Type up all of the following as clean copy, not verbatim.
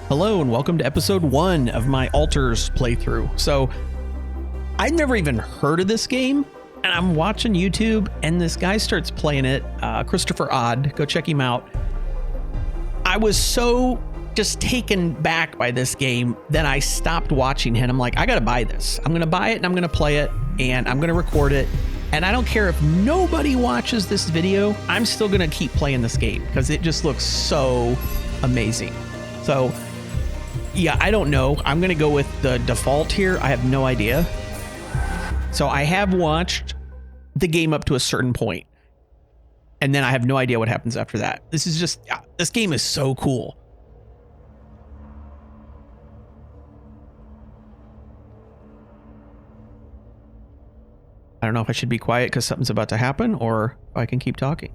Hello and welcome to episode 1 of my Altars playthrough. So I'd never even heard of this game, and I'm watching YouTube and this guy starts playing it, Christopher Odd. Go check him out. I was so just taken back by this game that I stopped watching him. I'm like, I gotta buy this. I'm gonna buy it and I'm gonna play it and I'm gonna record it. And I don't care if nobody watches this video, I'm still gonna keep playing this game because it just looks so amazing. So yeah, I don't know. I'm going to go with the default here. I have no idea. So I have watched the game up to a certain point, and then I have no idea what happens after that. This is just, this game is so cool. I don't know if I should be quiet because something's about to happen, or if I can keep talking.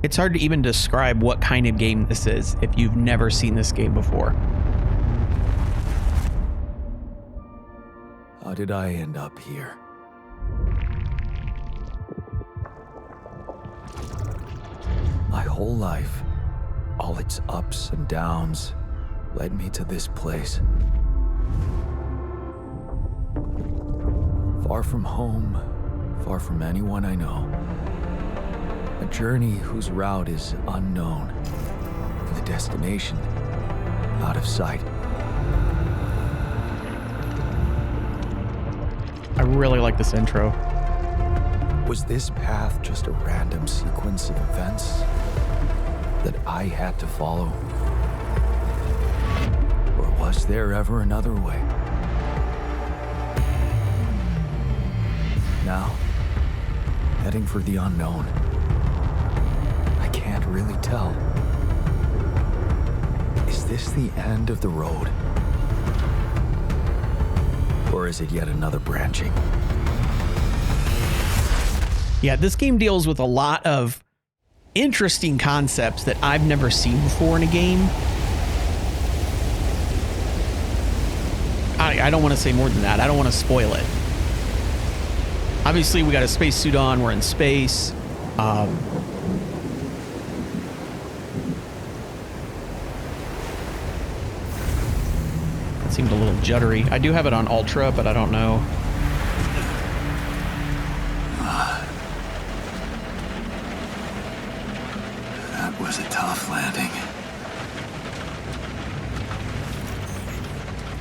It's hard to even describe what kind of game this is if you've never seen this game before. How did I end up here? My whole life, all its ups and downs, led me to this place. Far from home, far from anyone I know. A journey whose route is unknown, and the destination out of sight. I really like this intro. Was this path just a random sequence of events that I had to follow? Or was there ever another way? Now, heading for the unknown. Can't really tell. Is this the end of the road? Or is it yet another branching? Yeah, this game deals with a lot of interesting concepts that I've never seen before in a game. I don't want to say more than that. I don't want to spoil it. Obviously, we got a spacesuit on. We're in space. Seemed a little juddery. I do have it on Ultra, but I don't know. That was a tough landing.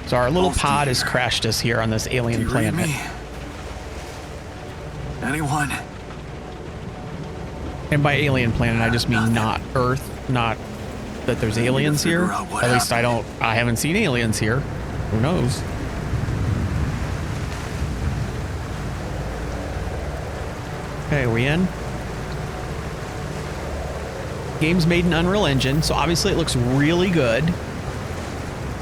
So our little pod has crashed us here on this alien planet. Me? Anyone? And by alien planet, I just mean not Earth, not that there's aliens here. At least I haven't seen aliens here. Who knows? Okay, are we in? Game's made in Unreal Engine, so obviously it looks really good.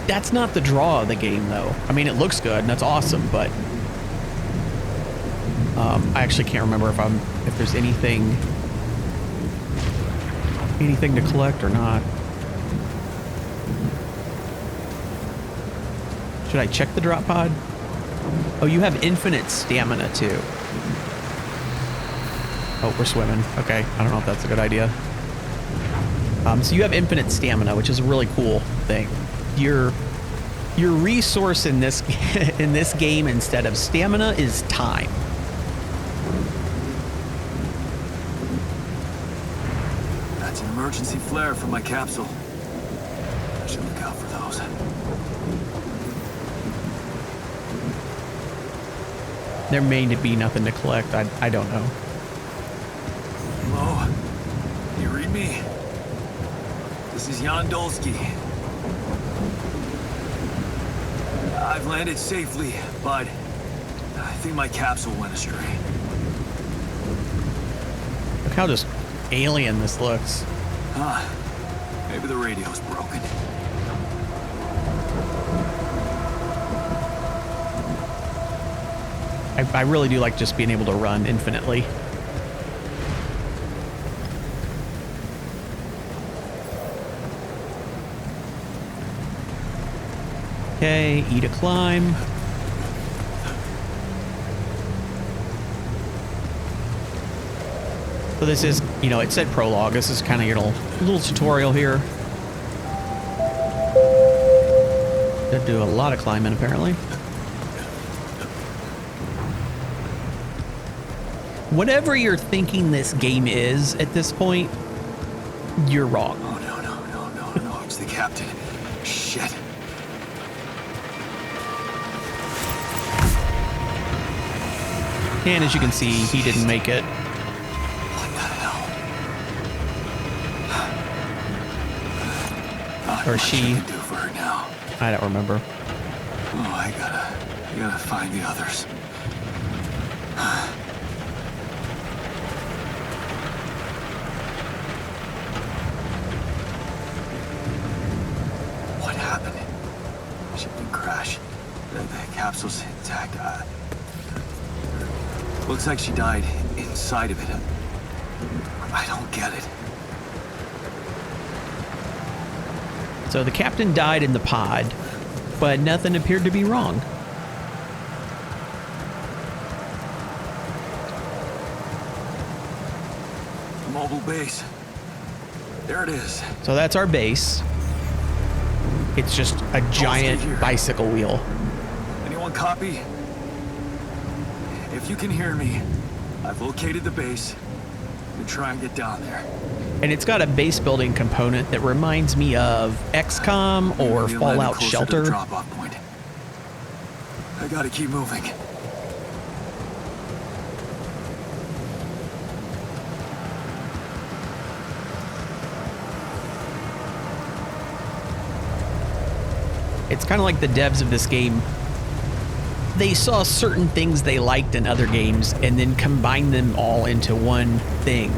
That's not the draw of the game, though. I mean, it looks good, and that's awesome, but I actually can't remember if there's anything to collect or not. Should I check the drop pod? Oh, you have infinite stamina too. Oh, we're swimming. Okay, I don't know if that's a good idea. So you have infinite stamina, which is a really cool thing. Your resource in this in this game instead of stamina is time. That's an emergency flare from my capsule. I should look out for those. There may be nothing to collect. I don't know. Hello? Can you read me? This is Jan Dolsky. I've landed safely, but I think my capsule went astray. Look how just alien this looks. Huh. Maybe the radio's broken. I really do like just being able to run infinitely. Okay, E to climb. So this is, you know, it said prologue. This is kind of your little tutorial here. Gotta do a lot of climbing, apparently. Whatever you're thinking this game is at this point, you're wrong. Oh, no. It's the captain. Shit. And as you can see, he didn't make it. What the hell? Not Or much she. I can do for her now. I don't remember. Oh, I gotta find the others. What happened? Ship didn't crash. The capsule's intact. Looks like she died inside of it. I don't get it. So the captain died in the pod, but nothing appeared to be wrong. The mobile base. There it is. So that's our base. It's just a giant here. bicycle wheel. Anyone copy? If you can hear me, I've located the base. We'll try and get down there. And it's got a base building component that reminds me of XCOM or Maybe Fallout landing closer to the Shelter. drop-off point. I gotta keep moving. It's kind of like the devs of this game. They saw certain things they liked in other games and then combined them all into one thing.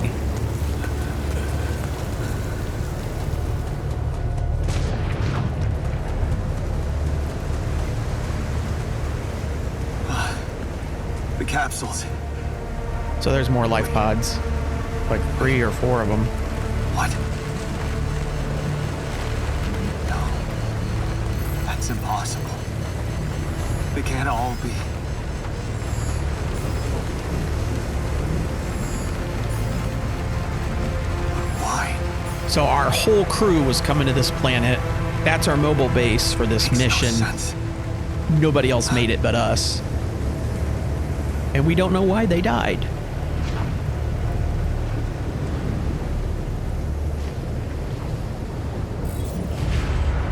The capsules. So there's more life pods, like 3 or 4 of them. What? No. That's impossible. They can't all be. Why? So our whole crew was coming to this planet. That's our mobile base for this Makes mission. no sense. Nobody else made it but us. And we don't know why they died.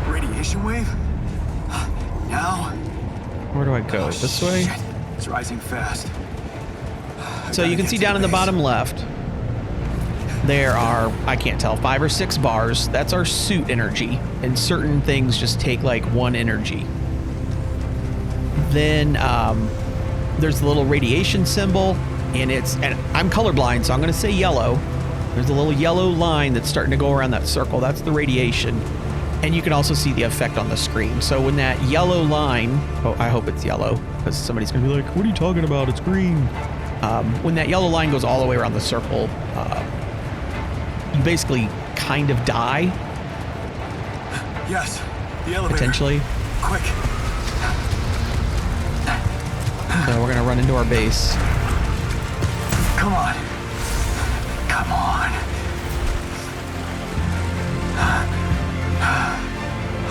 Radiation wave? Now? Where do I go? Oh, This way? shit. It's rising fast. So you can see down in the bottom left, there are, I can't tell, 5 or 6 bars. That's our suit energy. And certain things just take like 1 energy. Then there's the little radiation symbol, and I'm colorblind, so I'm going to say yellow. There's a little yellow line that's starting to go around that circle. That's the radiation. And you can also see the effect on the screen. So when that yellow line, oh, I hope it's yellow, because somebody's going to be like, what are you talking about? It's green. When that yellow line goes all the way around the circle, you basically kind of die. Yes, the elevator. Potentially. Quick. So we're gonna run into our base. Come on. Come on.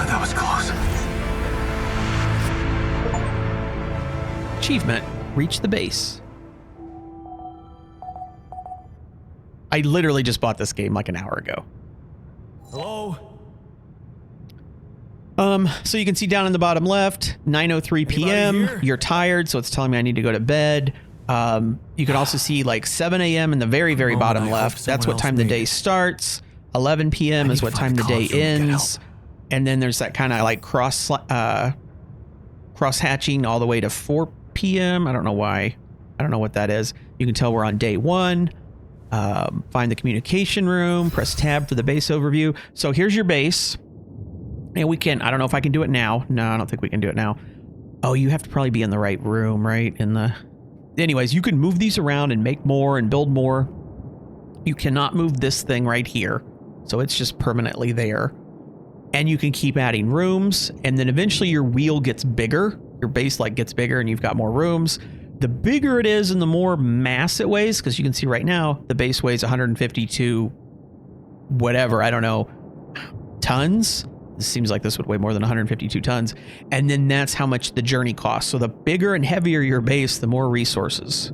That was close. Achievement, reach the base. I literally just bought this game like an hour ago. Hello? So you can see down in the bottom left, 9:03 p.m. here? You're tired, so it's telling me I need to go to bed. You can also see like 7 a.m. in the very, very moment, botting I hope left. That's someone what time else the made day it. starts. 11 p.m. I is need what to time find the a day college room that can ends. And then there's that kind of like cross hatching all the way to 4 p.m. I don't know why. I don't know what that is. You can tell we're on day 1. Find the communication room, press tab for the base overview. So here's your base. And we can, I don't know if I can do it now. No, I don't think we can do it now. Oh, you have to probably be in the right room, right? Anyways, you can move these around and make more and build more. You cannot move this thing right here. So it's just permanently there. And you can keep adding rooms, and then eventually your wheel gets bigger. Your base like gets bigger and you've got more rooms. The bigger it is and the more mass it weighs, because you can see right now the base weighs 152 whatever, I don't know, tons. This seems like this would weigh more than 152 tons. And then that's how much the journey costs. So the bigger and heavier your base, the more resources.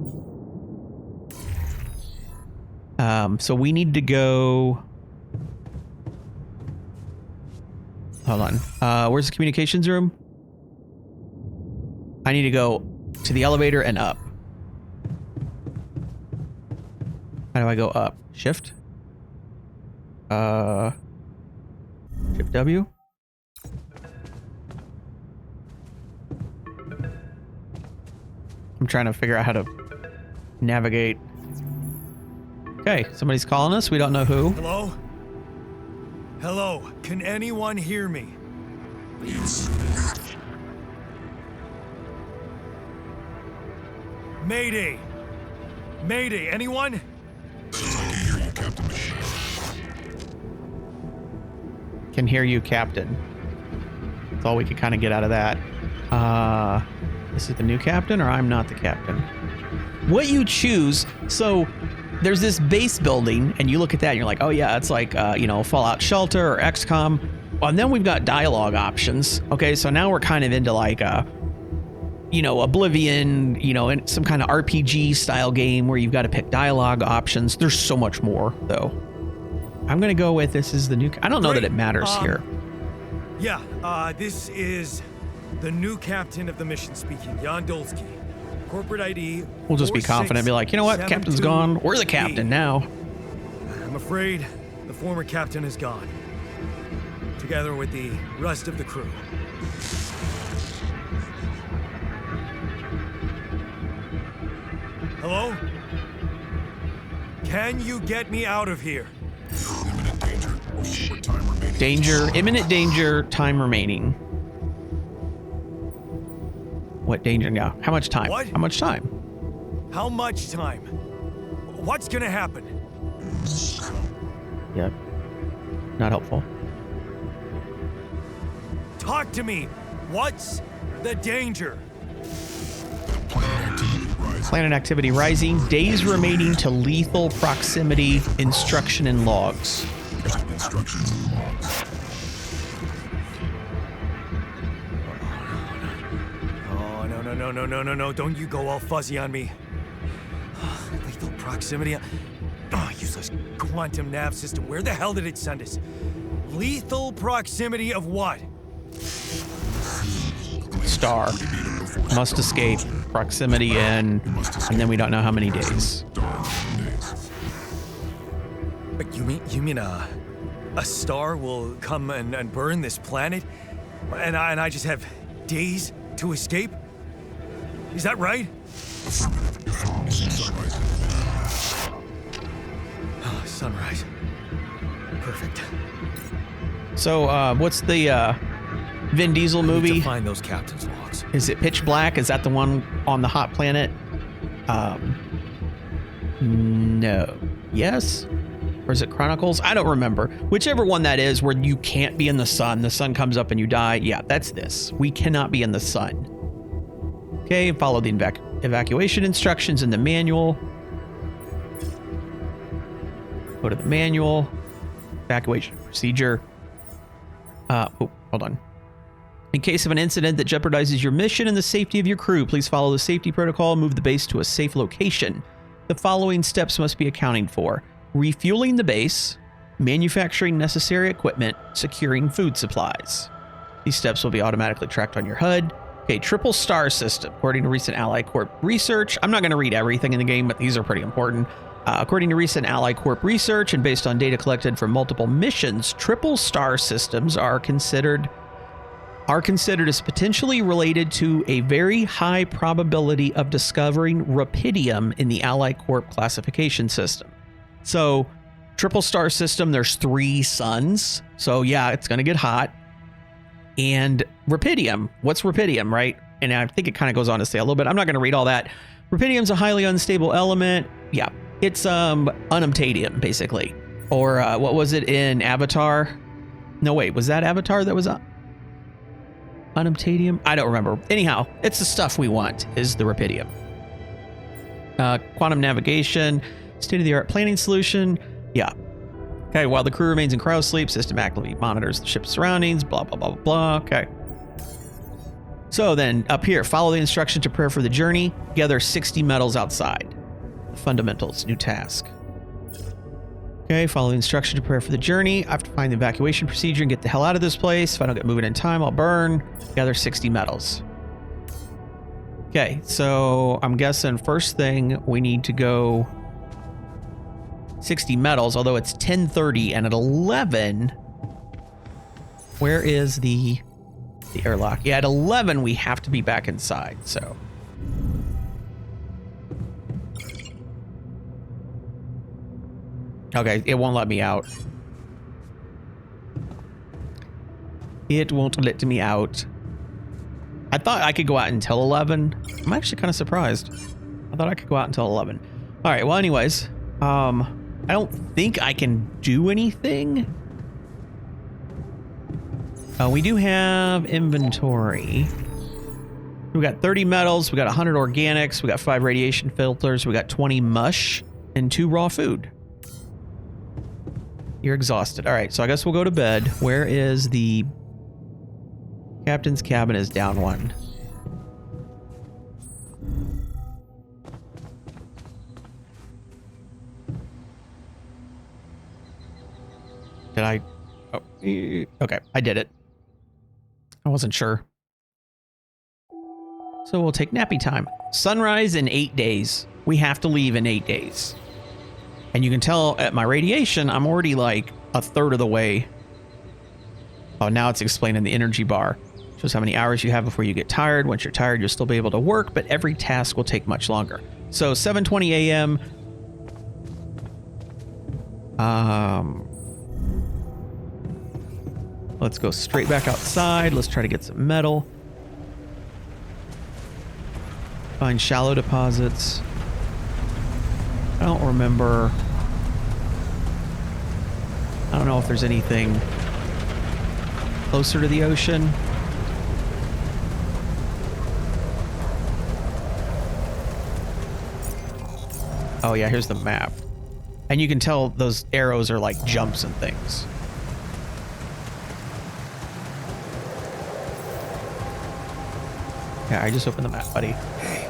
So we need to go... Hold on. Where's the communications room? I need to go to the elevator and up. How do I go up? Shift? Shift W? I'm trying to figure out how to navigate. Okay, somebody's calling us. We don't know who. Hello? Hello, can anyone hear me? Mayday! Mayday, anyone? Can hear you, Captain. That's all we could kind of get out of that. This is the new captain, or I'm not the captain? What you choose, so there's this base building, and you look at that and you're like, oh yeah, it's like, you know, Fallout Shelter or XCOM. And then we've got dialogue options. Okay, so now we're kind of into like, you know, Oblivion, you know, and some kind of RPG style game where you've got to pick dialogue options. There's so much more, though. I'm going to go with this is the new... I don't know that it matters here. Yeah, this is the new captain of the mission speaking, Jan Dolsky. Corporate ID... We'll just be confident and be like, you know what? Captain's gone. We're the captain now. I'm afraid the former captain is gone. Together with the rest of the crew. Hello? Can you get me out of here? Imminent danger, time remaining. What danger now? How much time? What? How much time? How much time? What's gonna happen? Yep. Not helpful. Talk to me. What's the danger? Planet activity rising. Days remaining to lethal proximity. Instruction and logs. Instructions and logs. Oh, no. Don't you go all fuzzy on me. Lethal proximity. Oh, useless quantum nav system. Where the hell did it send us? Lethal proximity of what? Star. Must escape. Proximity and then we don't know how many days. But you mean a star will come and burn this planet? And I just have days to escape? Is that right? Oh, sunrise. Perfect. So, what's the Vin Diesel movie? To find those captain's logs. Is it Pitch Black? Is that the one on the hot planet? No. Yes? Or is it Chronicles? I don't remember. Whichever one that is where you can't be in the sun. The sun comes up and you die. Yeah, that's this. We cannot be in the sun. Okay, follow the evacuation instructions in the manual. Go to the manual. Evacuation procedure. Hold on. In case of an incident that jeopardizes your mission and the safety of your crew, please follow the safety protocol and move the base to a safe location. The following steps must be accounted for: refueling the base, manufacturing necessary equipment, securing food supplies. These steps will be automatically tracked on your HUD. Okay, triple star system. According to recent Ally Corp research, I'm not going to read everything in the game, but these are pretty important. According to recent Ally Corp research and based on data collected from multiple missions, triple star systems are considered as potentially related to a very high probability of discovering rapidium in the Ally Corp classification system. So, triple star system, there's 3 suns. So yeah, it's going to get hot. And rapidium, what's rapidium, right? And I think it kind of goes on to say a little bit. I'm not going to read all that. Rapidium's a highly unstable element. Yeah, it's unobtainium, basically. Or what was it in Avatar? No, wait, was that Avatar that was unobtainium? I don't remember. Anyhow, it's the stuff we want, is the rapidium. Quantum navigation, state-of-the-art planning solution. Yeah. Okay, while the crew remains in cryo sleep, system actively monitors the ship's surroundings, blah, blah, blah, blah, blah. Okay. So then up here, follow the instruction to prepare for the journey. Gather 60 metals outside. The fundamentals, new task. Okay, follow the instruction to prepare for the journey. I have to find the evacuation procedure and get the hell out of this place. If I don't get moving in time, I'll burn. Gather 60 metals. Okay, so I'm guessing first thing we need to go 60 metals, although it's 10:30 and at 11, where is the airlock? Yeah, at 11 we have to be back inside, so. Okay, it won't let me out. It won't let me out. I thought I could go out until 11. I'm actually kind of surprised. I thought I could go out until 11. All right, well, anyways, I don't think I can do anything. We do have inventory. We got 30 metals, we got 100 organics, we got 5 radiation filters, we got 20 mush, and 2 raw food. You're exhausted. All right, so I guess we'll go to bed. Where is the captain's cabin? Is down 1. Did I? Oh, okay, I did it. I wasn't sure. So we'll take nappy time. Sunrise in 8 days. We have to leave in 8 days. And you can tell at my radiation, I'm already like a third of the way. Oh, now it's explained in the energy bar. Shows how many hours you have before you get tired. Once you're tired, you'll still be able to work, but every task will take much longer. So 7:20 a.m. Let's go straight back outside. Let's try to get some metal. Find shallow deposits. I don't remember. I don't know if there's anything closer to the ocean. Oh yeah, here's the map. And you can tell those arrows are like jumps and things. Yeah, I just opened the map, buddy. Hey,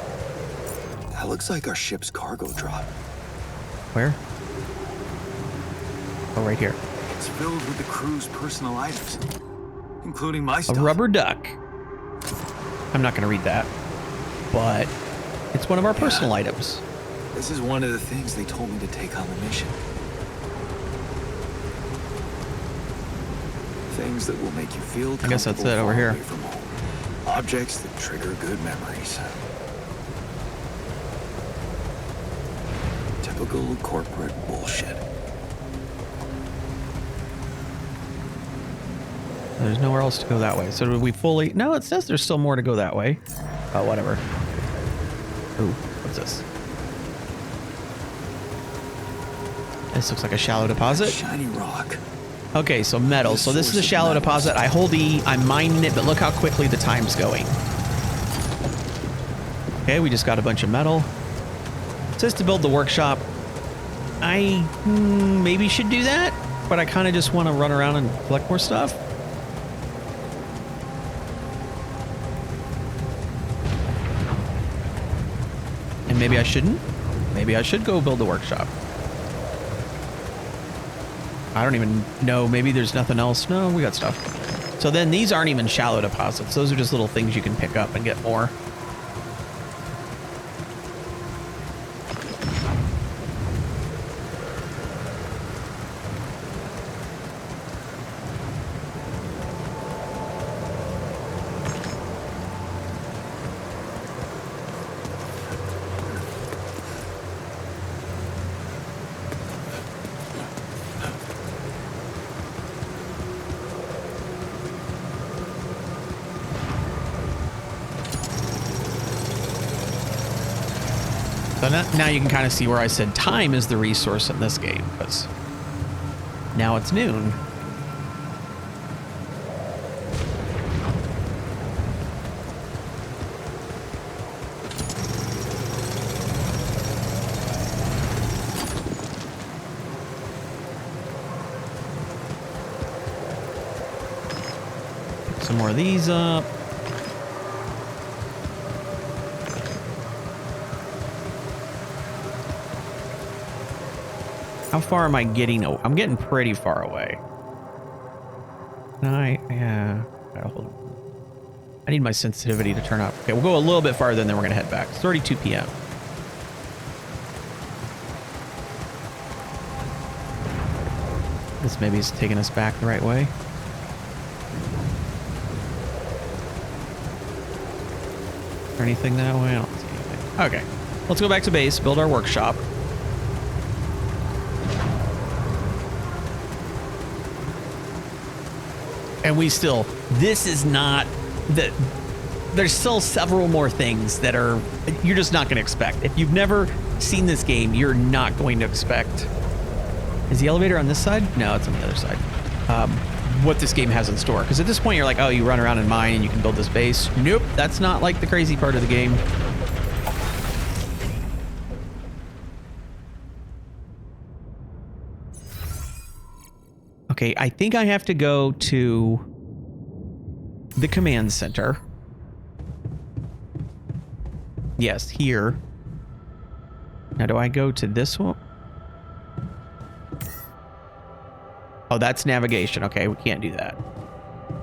that looks like our ship's cargo drop. Where? Oh, right here. It's filled with the crew's personal items, including my stuff. A rubber duck. I'm not going to read that, but it's one of our personal items. This is one of the things they told me to take on the mission. Things that will make you feel I guess that's comfortable it over far here. away from home. Objects that trigger good memories. Typical corporate bullshit. There's nowhere else to go that way. So did we fully... No, it says there's still more to go that way. Oh, whatever. Ooh, what's this? This looks like a shallow deposit. Shiny rock. Okay, so metal. So this is a shallow deposit. I hold E, I'm mining it, but look how quickly the time's going. Okay, we just got a bunch of metal. It says to build the workshop. I maybe should do that, but I kind of just want to run around and collect more stuff. And maybe I shouldn't. Maybe I should go build the workshop. I don't even know. Maybe there's nothing else. No, we got stuff. So then these aren't even shallow deposits. Those are just little things you can pick up and get more. So now you can kind of see where I said time is the resource in this game, because now it's noon. some more of these up. How far am I getting? Oh, I'm getting pretty far away. Yeah. I need my sensitivity to turn up. Okay, we'll go a little bit farther and then we're going to head back. It's 32 p.m. This maybe is taking us back the right way. Or anything that way? I don't see anything. Okay, let's go back to base, build our workshop. And this is not the, there's still several more things that you're just not going to expect. If you've never seen this game, you're not going to expect. Is the elevator on this side? No, it's on the other side. What this game has in store. Because at this point, you're like, oh, you run around in mine and you can build this base. Nope, that's not like the crazy part of the game. Okay, I think I have to go to the command center. Yes, here. Now, do I go to this one? Oh, that's navigation. Okay, we can't do that.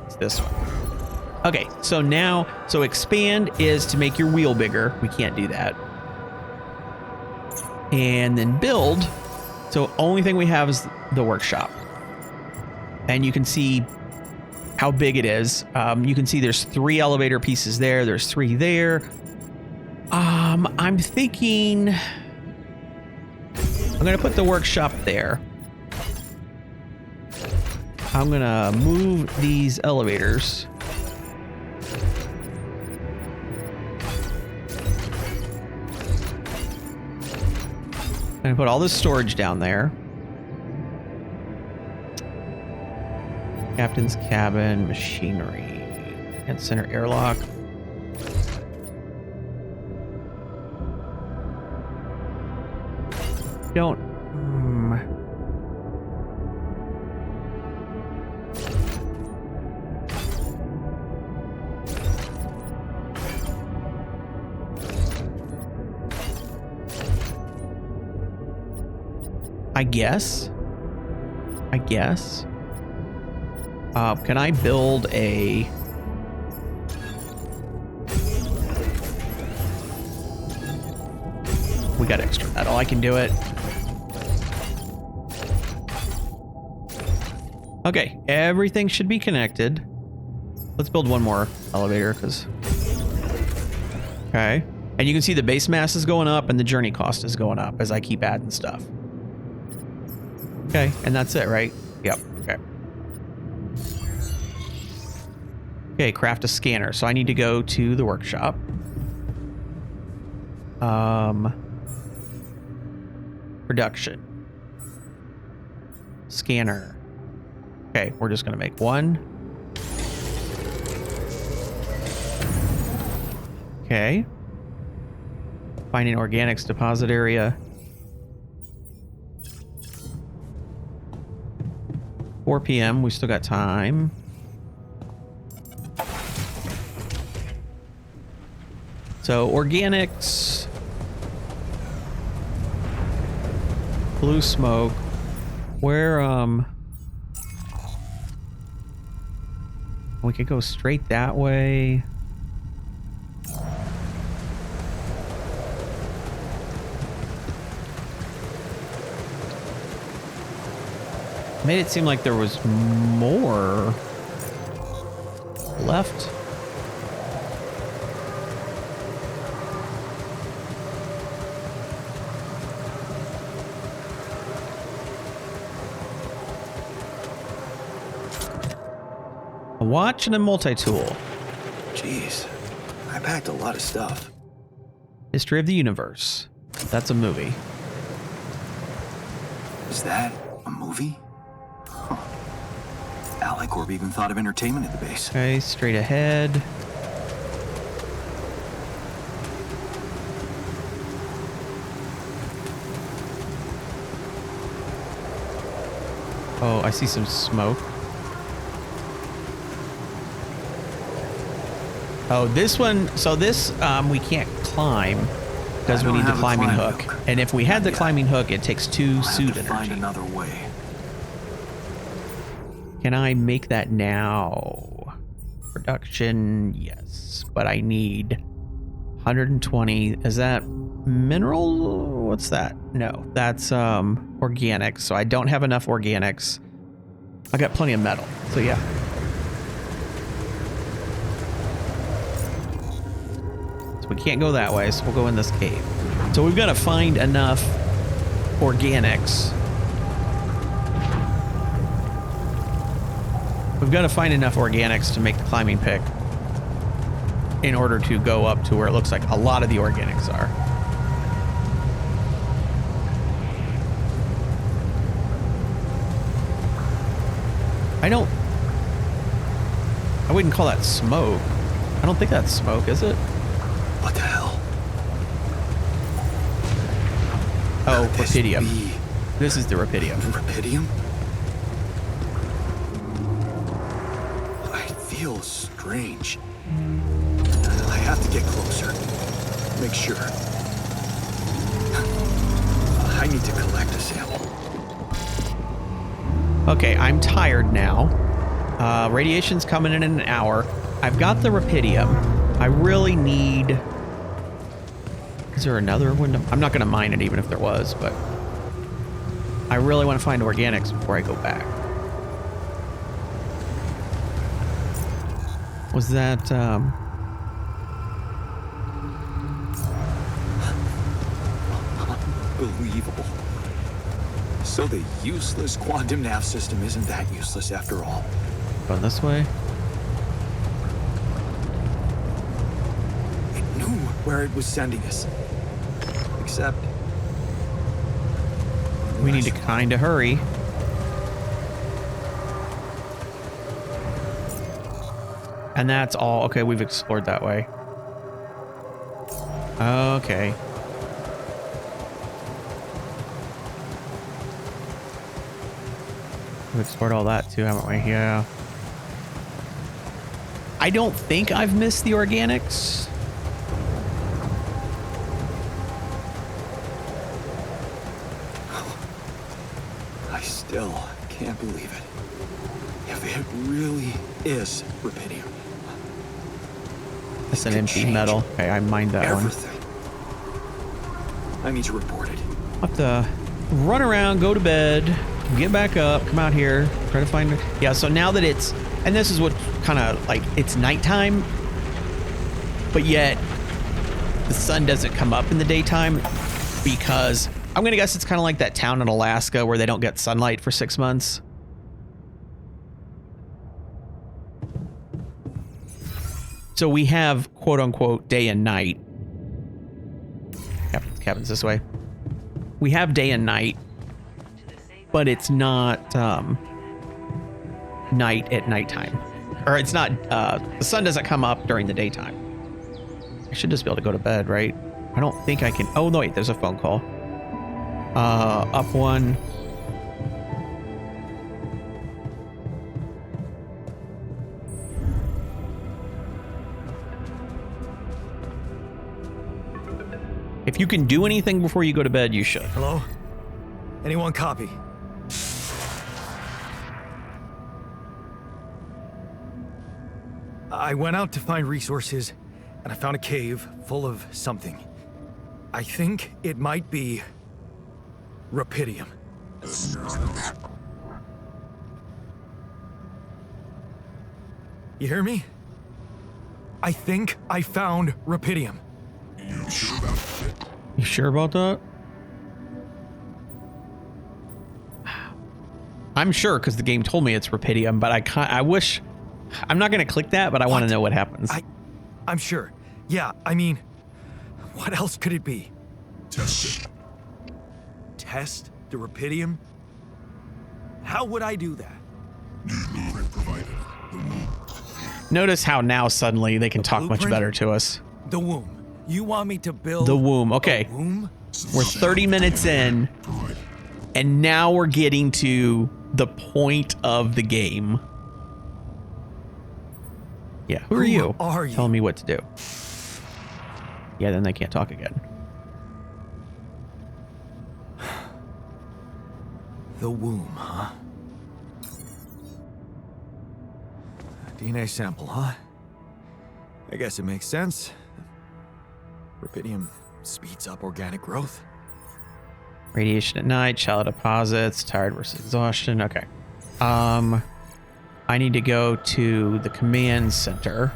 It's this one. Okay, so now, expand is to make your wheel bigger. We can't do that. And then build. So only thing we have is the workshop. And you can see how big it is. You can see there's 3 elevator pieces there. There's 3 there. I'm thinking I'm going to put the workshop there. I'm going to move these elevators. I'm going to put all this storage down there. Captain's cabin, machinery, and center airlock. Don't. I guess. Can I build a... We got extra metal. I can do it. Okay, everything should be connected. Let's build one more elevator, because... Okay. And you can see the base mass is going up and the journey cost is going up as I keep adding stuff. Okay, and that's it, right? Yep, okay. Okay, craft a scanner. So I need to go to the workshop. Production. Scanner. Okay, we're just gonna make one. Okay. Finding organics deposit area. 4 p.m. We still got time. So organics, blue smoke. Where we could go straight that way. Made it seem like there was more left. A watch and a multi-tool. Jeez, I packed a lot of stuff. History of the Universe. That's a movie. Is that a movie? Huh. Alicorp even thought of entertainment at the base. Okay, straight ahead. Oh, I see some smoke. Oh, this one. So this we can't climb because we need the climbing hook. And if we had the climbing hook, it takes 2 suit energy. Find another way. Can I make that now? Production, yes. But I need 120. Is that mineral? What's that? No, that's organics. So I don't have enough organics. I got plenty of metal. So yeah. So we can't go that way, so we'll go in this cave. So we've got to find enough organics. We've got to find enough organics to make the climbing pick in order to go up to where it looks like a lot of the organics are. I wouldn't call that smoke. I don't think that's smoke, is it? What the hell? Oh, rapidium. This is the rapidium. Rapidium? I feel strange. I have to get closer. Make sure. I need to collect a sample. Okay, I'm tired now. Radiation's coming in an hour. I've got the rapidium. I really need... Is there another window? I'm not going to mine it even if there was, but... I really want to find organics before I go back. Was that, Unbelievable. So the useless quantum nav system isn't that useless after all. Going this way? It knew where it was sending us. Except... We need to kind of hurry. And that's all. Okay, we've explored that way. Okay. We've explored all that too, haven't we? Yeah. I don't think I've missed the organics. I still can't believe it. If it really is rapidium. That's an empty metal. Okay, I mined that everything. I need to report it. I'll have to run around, go to bed, get back up, come out here, try to find it. Yeah, so now that it's, and this is what kind of like, it's nighttime, but yet the sun doesn't come up in the daytime because I'm going to guess it's kind of like that town in Alaska where they don't get sunlight for 6 months. So we have quote unquote day and night. Cabin's this way. We have day and night, but it's not night at nighttime. Or it's not, the sun doesn't come up during the daytime. I should just be able to go to bed, right? I don't think I can. Oh, no, wait, there's a phone call. Ep1. If you can do anything before you go to bed, you should. Hello? Anyone copy? I went out to find resources, and I found a cave full of something. I think it might be rapidium. You hear me? I think I found rapidium. You sure about that? I'm sure because the game told me it's rapidium, but I wish... I'm not going to click that, but I want to know what happens. I'm sure. Yeah, I mean, what else could it be? Test it. Test the rapidium? How would I do that? New blueprint provided. The womb. Notice how now suddenly they can talk much blueprint? better to us. The womb. You want me to build The womb. Okay. a womb? We're 30 minutes in, Provided. and now we're getting to the point of the game. Yeah, who are you? Are you? Telling me what to do. Yeah, then they can't talk again. The womb, huh? A DNA sample, huh? I guess it makes sense. Rapidium speeds up organic growth. Radiation at night, shallow deposits, tired versus exhaustion. Okay. I need to go to the command center.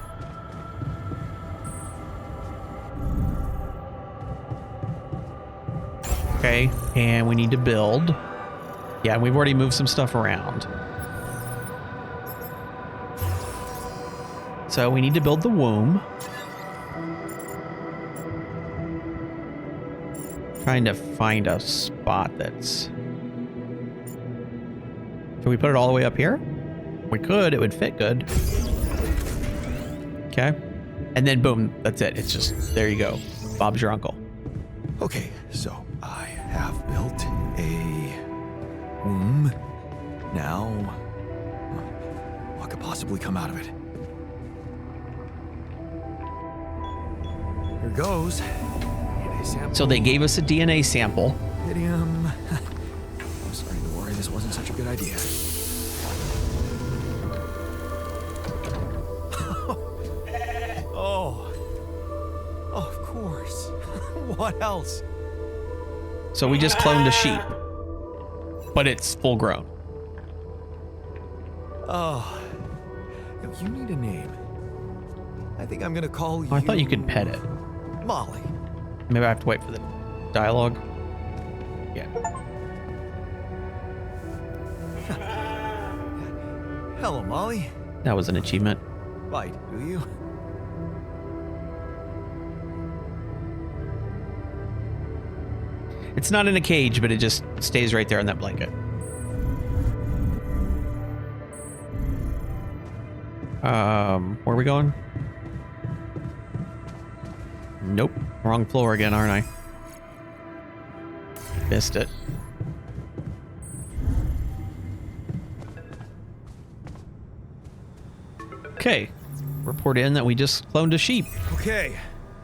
Okay, and we need to build. Yeah, we've already moved some stuff around. So we need to build the womb. Trying to find a spot that's... Can we put it all the way up here? We could, it would fit good. Okay. And then boom, that's it. It's just, there you go. Bob's your uncle. Okay, so I have built a womb. Now, what could possibly come out of it? Here goes. DNA sample. So they gave us a DNA sample. Rapidium. I was starting to worry this wasn't such a good idea. Oh, of course. What else? So we just cloned a sheep. But it's full grown. Oh, no, you need a name. I think I'm gonna call you. Oh, I thought you could pet it. Molly. Maybe I have to wait for the dialogue. Yeah. Hello, Molly. That was an achievement. Bite, do you? It's not in a cage, but it just stays right there on that blanket. Where are we going? Nope. Wrong floor again, aren't I? Missed it. Okay. Report in that we just cloned a sheep. Okay.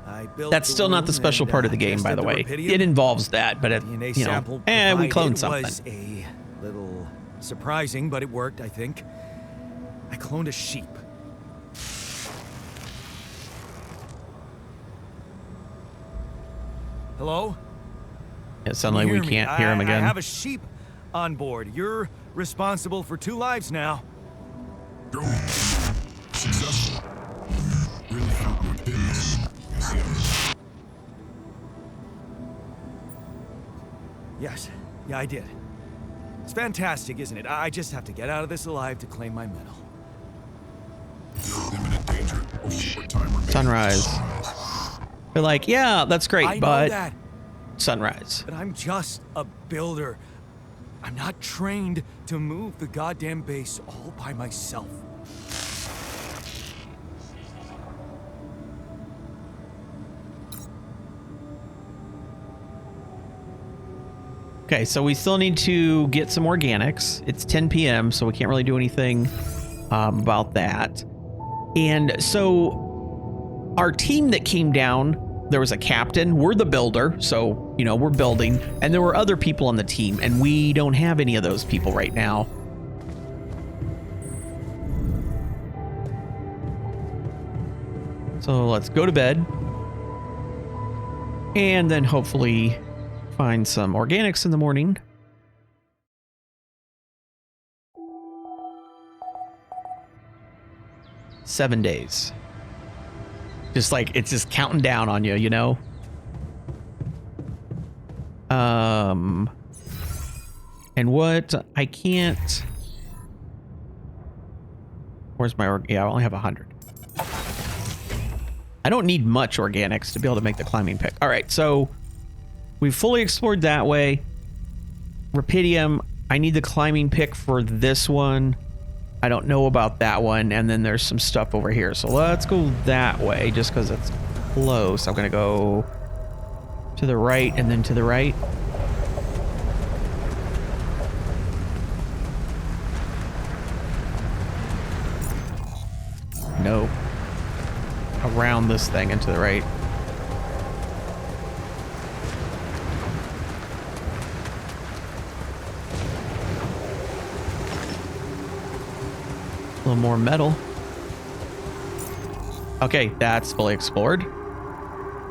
I built That's the still not the womb special and, part of the game, by tested the way. rapidium. It involves that, but it, DNA you sample know, we provided cloned something. was a little surprising, but it worked, I think. I cloned a sheep. Hello? It suddenly we Hear me? can't hear him I again. have a sheep on board. You're responsible for 2 lives now. Drone. Successful. Really helped with business. As the others. Yes. Yeah, I did. It's fantastic, isn't it? I just have to get out of this alive to claim my medal. You're in imminent danger. Only short time remains. Sunrise. They're like, yeah, that's great, I know but that, sunrise. but I'm just a builder. I'm not trained to move the goddamn base all by myself. Okay, so we still need to get some organics. It's 10 p.m., so we can't really do anything about that. And so our team that came down, there was a captain. We're the builder, so, you know, we're building. And there were other people on the team, and we don't have any of those people right now. So let's go to bed. And then hopefully find some organics in the morning. Seven days. Just like, it's just counting down on you, you know? And what I can't... Where's my... Yeah, I only have 100. I don't need much organics to be able to make the climbing pick. All right, so we've fully explored that way. Rapidium, I need the climbing pick for this one. I don't know about that one. And then there's some stuff over here. So let's go that way just because it's close. I'm going to go to the right and then to the right. Nope. around this thing and to the right. A little more metal. Okay, that's fully explored.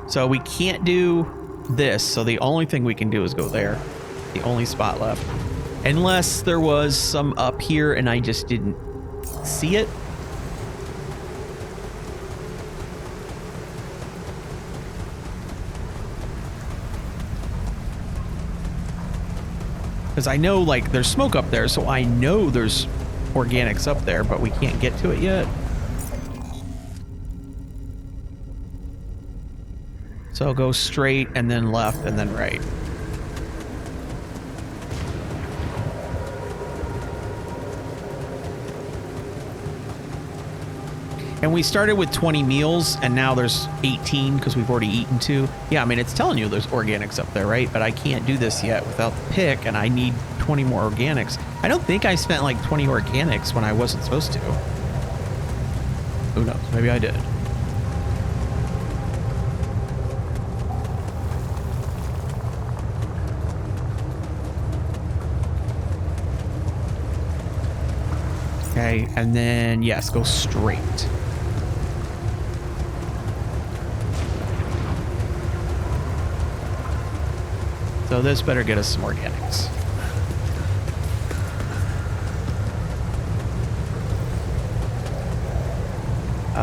So we can't do this. So the only thing we can do is go there. The only spot left. Unless there was some up here and I just didn't see it. Because I know, like, there's smoke up there, so I know there's organics up there, but we can't get to it yet. So go straight and then left and then right. And we started with 20 meals, and now there's 18 because we've already eaten 2. Yeah, I mean, it's telling you there's organics up there, right? But I can't do this yet without the pick, and I need 20 more organics. I don't think I spent like 20 organics when I wasn't supposed to. Who knows? Maybe I did. Okay, and then, yes, go straight. So this better get us some organics.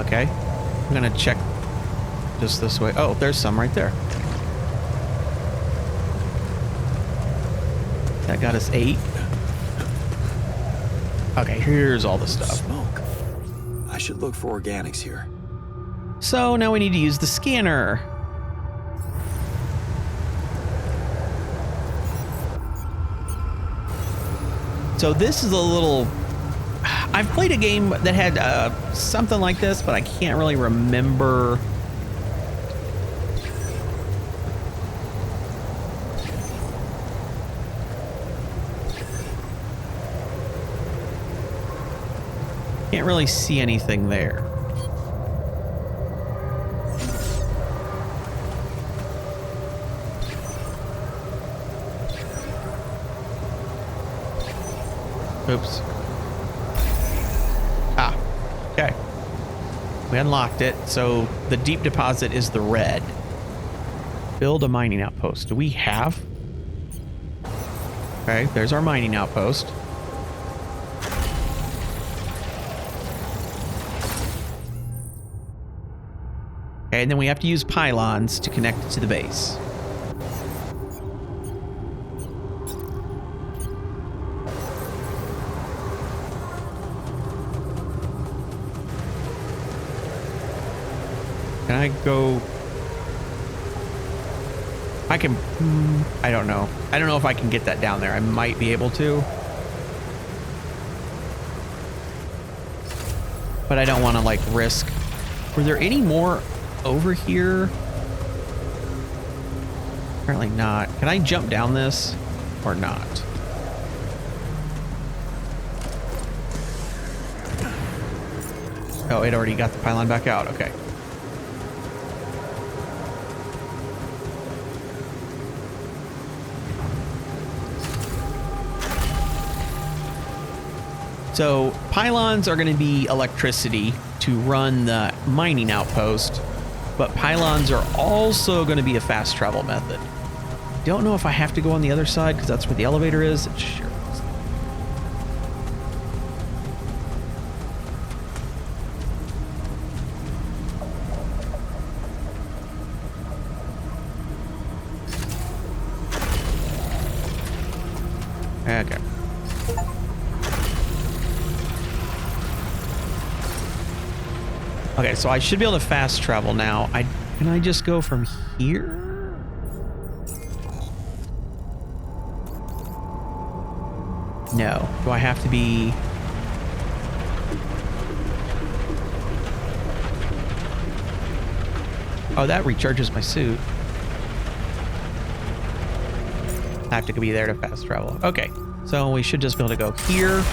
Okay, I'm gonna check just this way. Oh, there's some right there. That got us 8. Okay, here's all the stuff. Smoke. I should look for organics here. So now we need to use the scanner. So this is a little... I've played a game that had something like this, but I can't really remember. Can't really see anything there. Oops. Ah, okay. We unlocked it, so the deep deposit is the red. Build a mining outpost. Do we have? Okay, there's our mining outpost. Okay, and then we have to use pylons to connect it to the base. Can I go? I can. I don't know. I don't know if I can get that down there. I might be able to. But I don't want to, like, risk. Were there any more over here? Apparently not. Can I jump down this or not? Oh, it already got the pylon back out. Okay. So pylons are going to be electricity to run the mining outpost, but pylons are also going to be a fast travel method. Don't know if I have to go on the other side because that's where the elevator is. Sure. Okay. Okay, so I should be able to fast travel now. Can I just go from here? No. Do I have to be... Oh, that recharges my suit. I have to be there to fast travel. Okay, so we should just be able to go here.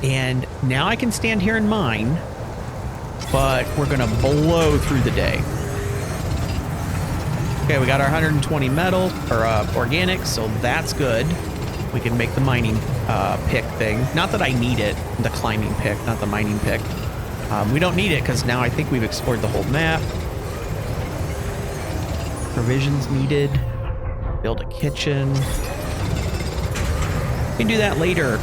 And now I can stand here and mine. but we're gonna blow through the day. Okay, we got our 120 metal, or organics, so that's good. We can make the mining pick thing. Not that I need it, the climbing pick, not the mining pick. We don't need it because now I think we've explored the whole map. Provisions needed. Build a kitchen. We can do that later.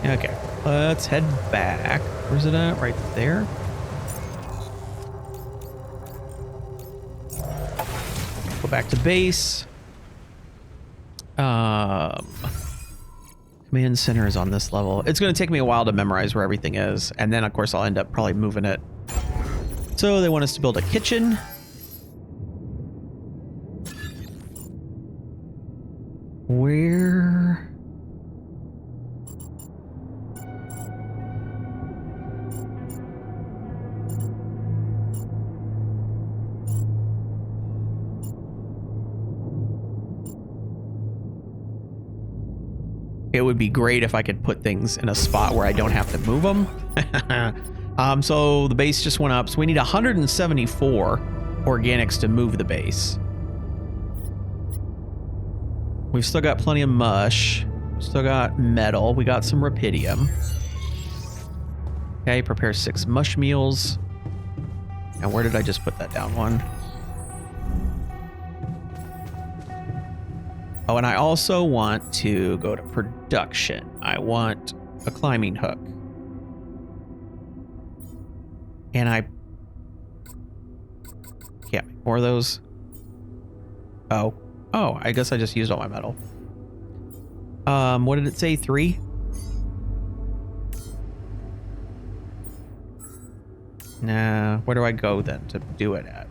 Okay, let's head back. Where's it at? Right there. Go back to base. Command center is on this level. It's going to take me a while to memorize where everything is. And then, of course, I'll end up probably moving it. So they want us to build a kitchen. Where... It would be great if I could put things in a spot where I don't have to move them. So the base just went up. So we need 174 organics to move the base. We've still got plenty of mush. Still got metal. We got some rapidium. Okay, prepare 6 mush meals. And where did I just put that down one? Oh, and I also want to go to production. I want a climbing hook. And I can't make more of those. Oh, I guess I just used all my metal. What did it say? 3? Nah, where do I go then to do it at?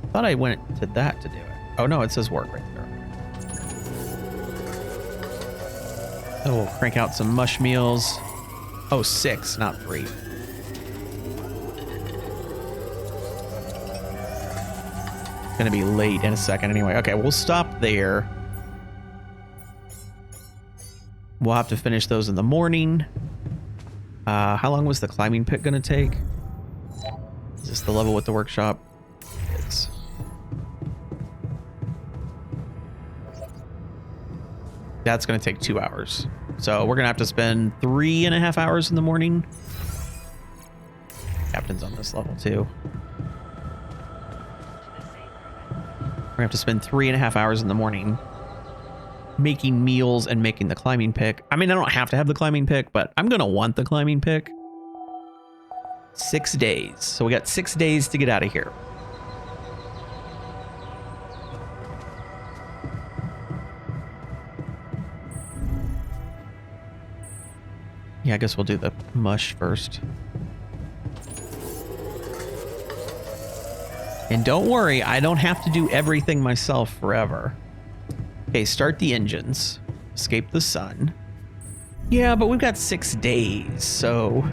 I thought I went to that to do it. Oh no, it says work right there. Oh, we'll crank out some mush meals. Oh, 6, not 3. Gonna be late in a second anyway. Okay, we'll stop there. We'll have to finish those in the morning. How long was the climbing pit gonna take? Is this the level with the workshop? It's... That's going to take 2 hours. So we're going to have to spend 3.5 hours in the morning. Captain's on this level too. We're going to have to spend 3.5 hours in the morning making meals and making the climbing pick. I mean, I don't have to have the climbing pick, but I'm going to want the climbing pick. 6 days. So we got 6 days to get out of here. Yeah, I guess we'll do the mush first. And don't worry, I don't have to do everything myself forever. Okay, start the engines. Escape the sun. Yeah, but we've got 6 days, so...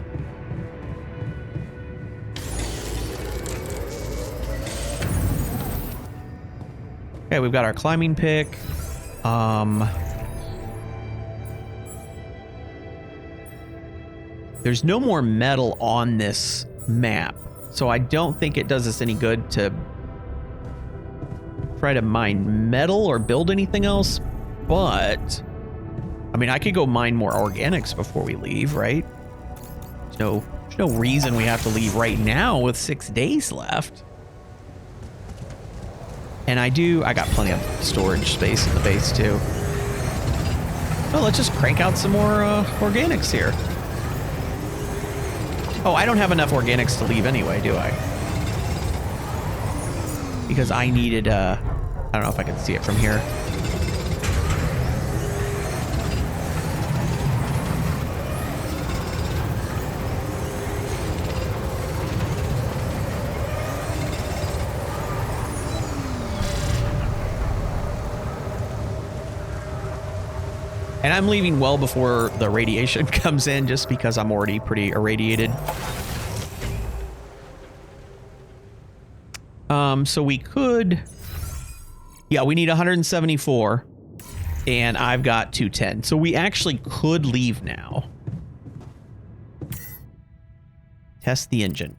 Okay, we've got our climbing pick. There's no more metal on this map, so I don't think it does us any good to try to mine metal or build anything else, but I mean, I could go mine more organics before we leave, right? There's no reason we have to leave right now with 6 days left. And I got plenty of storage space in the base too. Oh, let's just crank out some more organics here. Oh, I don't have enough organics to leave anyway, do I? Because I needed, I don't know if I can see it from here. And I'm leaving well before the radiation comes in just because I'm already pretty irradiated. So we could... Yeah, we need 174. And I've got 210. So we actually could leave now. Test the engine.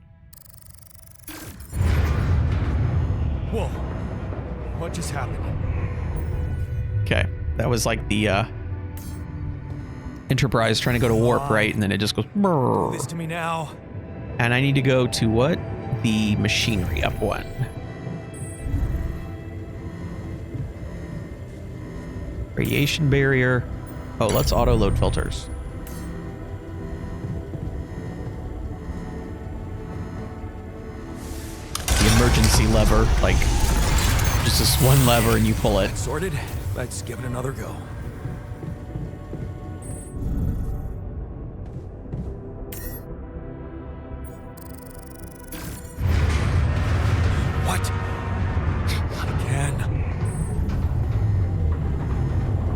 Whoa. What just happened? Okay. That was like the Enterprise trying to go to warp, right? And then it just goes... Do this to me now. And I need to go to what? The machinery, up one. Radiation barrier. Oh, let's auto load filters. The emergency lever, like just this one lever and you pull it. Sorted. Let's give it another go. What? Not again.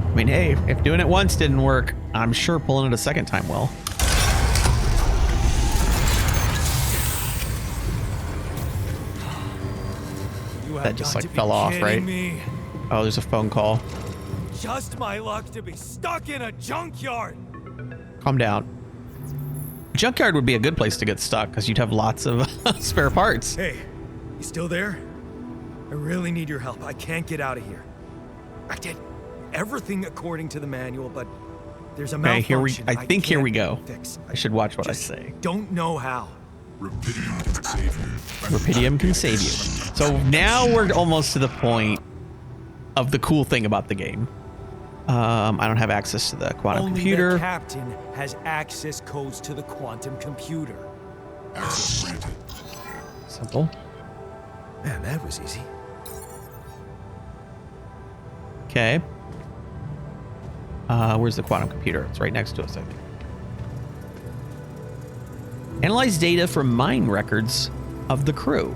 I mean, hey, if doing it once didn't work, I'm sure pulling it a second time will. That just like fell off, right? Me. Oh, there's a phone call. Just my luck to be stuck in a junkyard. Calm down. Junkyard would be a good place to get stuck because you'd have lots of spare parts. Hey, you still there? I really need your help. I can't get out of here. I did everything according to the manual, but there's a malfunction. I think here we go. Fix. I should watch what I Just say. Don't know how. Rapidium can save you. Rapidium can save you. So now we're almost to the point of the cool thing about the game. I don't have access to the quantum Only computer. the captain has access codes to the quantum computer. Access granted. Simple. Man, that was easy. Okay. Where's the quantum computer? It's right next to us, I think. Analyze data from mine records of the crew.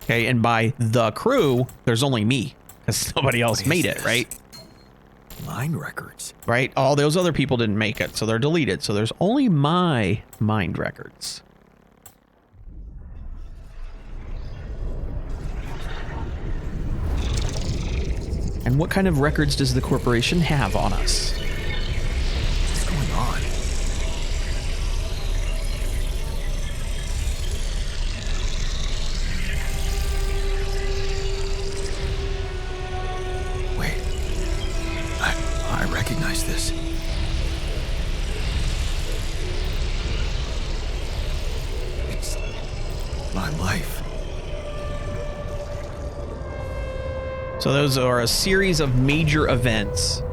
Okay, and by the crew, there's only me, because nobody else made it, right? Mine records. Right? All those other people didn't make it, so they're deleted. So there's only my mind records. And what kind of records does the corporation have on us? What's going on? Wait. I recognize this. It's my life. So those are a series of major events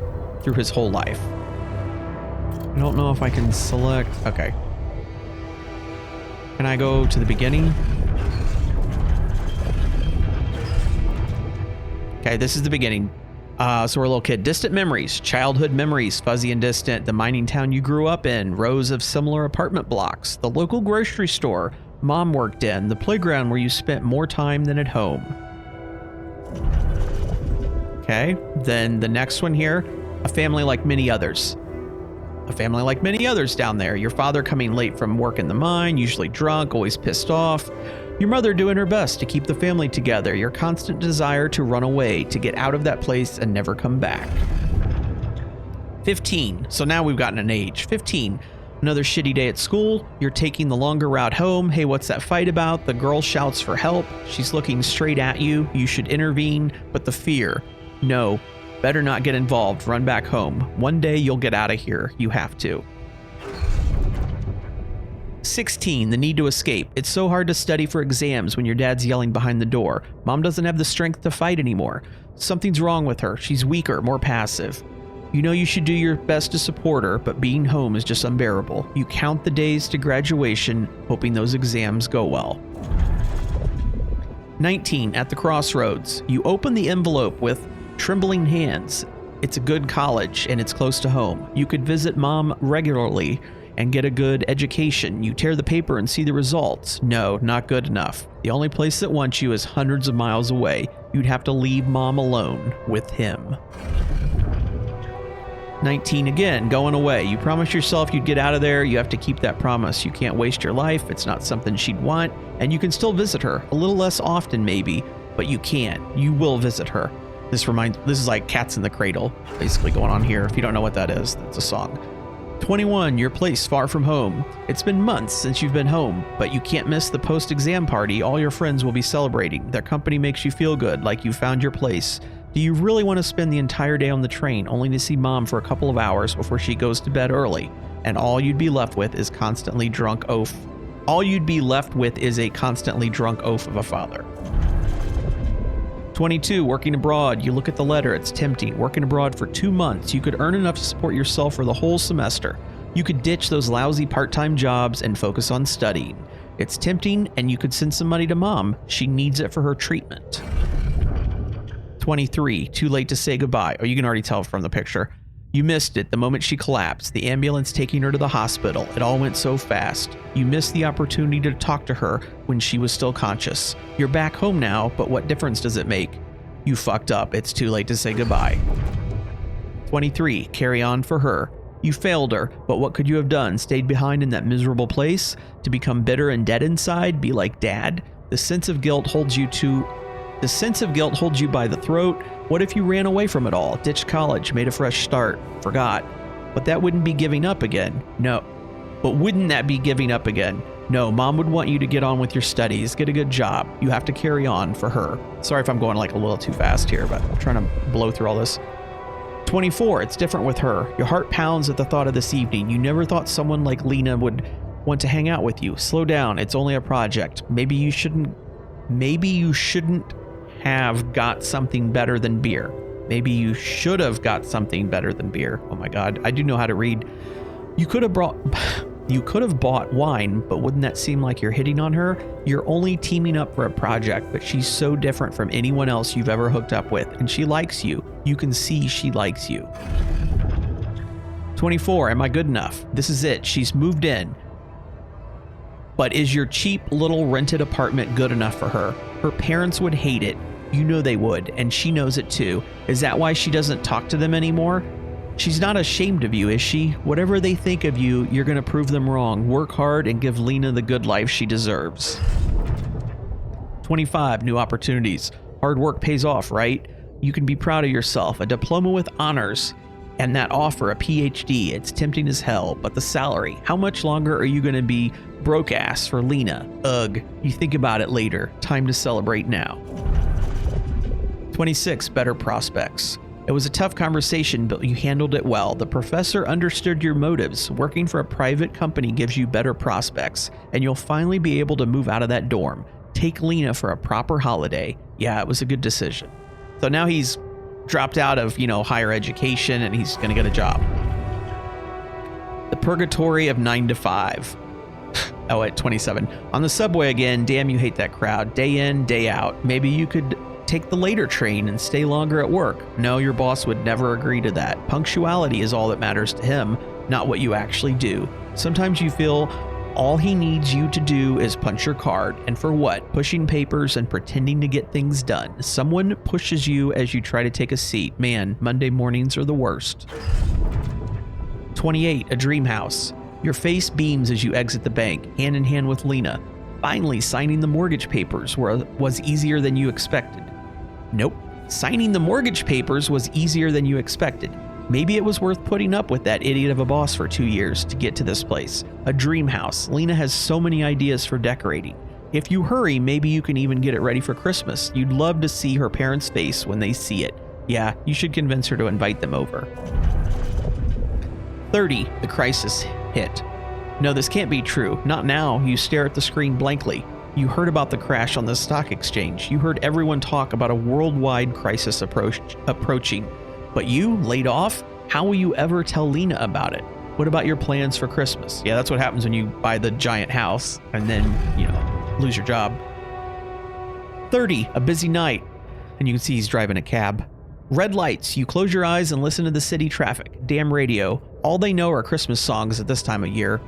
through his whole life. I don't know if I can select... Okay. Can I go to the beginning? Okay, this is the beginning. So we're a little kid. Distant memories, childhood memories, fuzzy and distant. The mining town you grew up in, rows of similar apartment blocks, the local grocery store mom worked in, the playground where you spent more time than at home. Okay, then the next one here, a family like many others. A family like many others down there. Your father coming late from work in the mine, usually drunk, always pissed off. Your mother doing her best to keep the family together. Your constant desire to run away, to get out of that place and never come back. 15. So now we've gotten an age. 15. Another shitty day at school. You're taking the longer route home. Hey, what's that fight about? The girl shouts for help. She's looking straight at you. You should intervene, but the fear. No, better not get involved. Run back home. One day you'll get out of here. You have to. 16. The need to escape. It's so hard to study for exams when your dad's yelling behind the door. Mom doesn't have the strength to fight anymore. Something's wrong with her. She's weaker, more passive. You know you should do your best to support her, but being home is just unbearable. You count the days to graduation, hoping those exams go well. 19. At the crossroads. You open the envelope with trembling hands. It's a good college and it's close to home. You could visit mom regularly and get a good education. You tear the paper and see the results. No, not good enough. The only place that wants you is hundreds of miles away. You'd have to leave mom alone with him. 19 again, going away. You promised yourself you'd get out of there. You have to keep that promise. You can't waste your life. It's not something she'd want. And you can still visit her, a little less often maybe, but you can't. You will visit her. This is like Cats in the Cradle, basically going on here. If you don't know what that is, that's a song. 21, your place far from home. It's been months since you've been home, but you can't miss the post-exam party all your friends will be celebrating. Their company makes you feel good, like you found your place. Do you really want to spend the entire day on the train only to see mom for a couple of hours before she goes to bed early? And all you'd be left with is a constantly drunk oaf of a father. 22, working abroad. You look at the letter, it's tempting. Working abroad for 2 months, you could earn enough to support yourself for the whole semester. You could ditch those lousy part-time jobs and focus on studying. It's tempting, and you could send some money to mom. She needs it for her treatment. 23, too late to say goodbye. Oh, you can already tell from the picture. You missed it the moment she collapsed, the ambulance taking her to the hospital. It all went so fast. You missed the opportunity to talk to her when she was still conscious. You're back home now, but what difference does it make? You fucked up. It's too late to say goodbye. 23, carry on for her. You failed her, but what could you have done? Stayed behind in that miserable place? To become bitter and dead inside? Be like dad? The sense of guilt holds you by the throat. What if you ran away from it all, ditched college, made a fresh start, forgot? But that wouldn't be giving up again. No. But wouldn't that be giving up again? No, mom would want you to get on with your studies, get a good job. You have to carry on for her. Sorry if I'm going like a little too fast here, but I'm trying to blow through all this. 24, it's different with her. Your heart pounds at the thought of this evening. You never thought someone like Lena would want to hang out with you. Slow down, it's only a project. Maybe you shouldn't have got something better than beer. Maybe you should have got something better than beer. Oh my God, I do know how to read. You could have bought wine, but wouldn't that seem like you're hitting on her? You're only teaming up for a project, but she's so different from anyone else you've ever hooked up with, and she likes you. You can see she likes you. 24, am I good enough? This is it. She's moved in. But is your cheap little rented apartment good enough for her? Her parents would hate it. You know they would, and she knows it too. Is that why she doesn't talk to them anymore? She's not ashamed of you, is she? Whatever they think of you, you're going to prove them wrong. Work hard and give Lena the good life she deserves. 25, new opportunities. Hard work pays off, right? You can be proud of yourself. A diploma with honors. And that offer, a PhD, it's tempting as hell. But the salary, how much longer are you going to be broke ass for Lena? Ugh, you think about it later. Time to celebrate now. 26, better prospects. It was a tough conversation, but you handled it well. The professor understood your motives. Working for a private company gives you better prospects, and you'll finally be able to move out of that dorm. Take Lena for a proper holiday. Yeah, it was a good decision. So now he's dropped out of, higher education, and he's going to get a job. The purgatory of 9 to 5. Oh, at 27. On the subway again. Damn, you hate that crowd. Day in, day out. Maybe you could take the later train and stay longer at work. No, your boss would never agree to that. Punctuality is all that matters to him, not what you actually do. Sometimes you feel all he needs you to do is punch your card. And for what? Pushing papers and pretending to get things done. Someone pushes you as you try to take a seat. Man, Monday mornings are the worst. 28, a dream house. Your face beams as you exit the bank, hand in hand with Lena. Finally, signing the mortgage papers was easier than you expected. Nope. Signing the mortgage papers was easier than you expected. Maybe it was worth putting up with that idiot of a boss for 2 years to get to this place. A dream house. Lena has so many ideas for decorating. If you hurry, maybe you can even get it ready for Christmas. You'd love to see her parents' face when they see it. Yeah, you should convince her to invite them over. 30. The crisis hit. No, this can't be true. Not now. You stare at the screen blankly. You heard about the crash on the stock exchange. You heard everyone talk about a worldwide crisis approaching. But you, laid off? How will you ever tell Lena about it? What about your plans for Christmas? Yeah, that's what happens when you buy the giant house and then, lose your job. 30, a busy night. And you can see he's driving a cab. Red lights. You close your eyes and listen to the city traffic. Damn radio. All they know are Christmas songs at this time of year.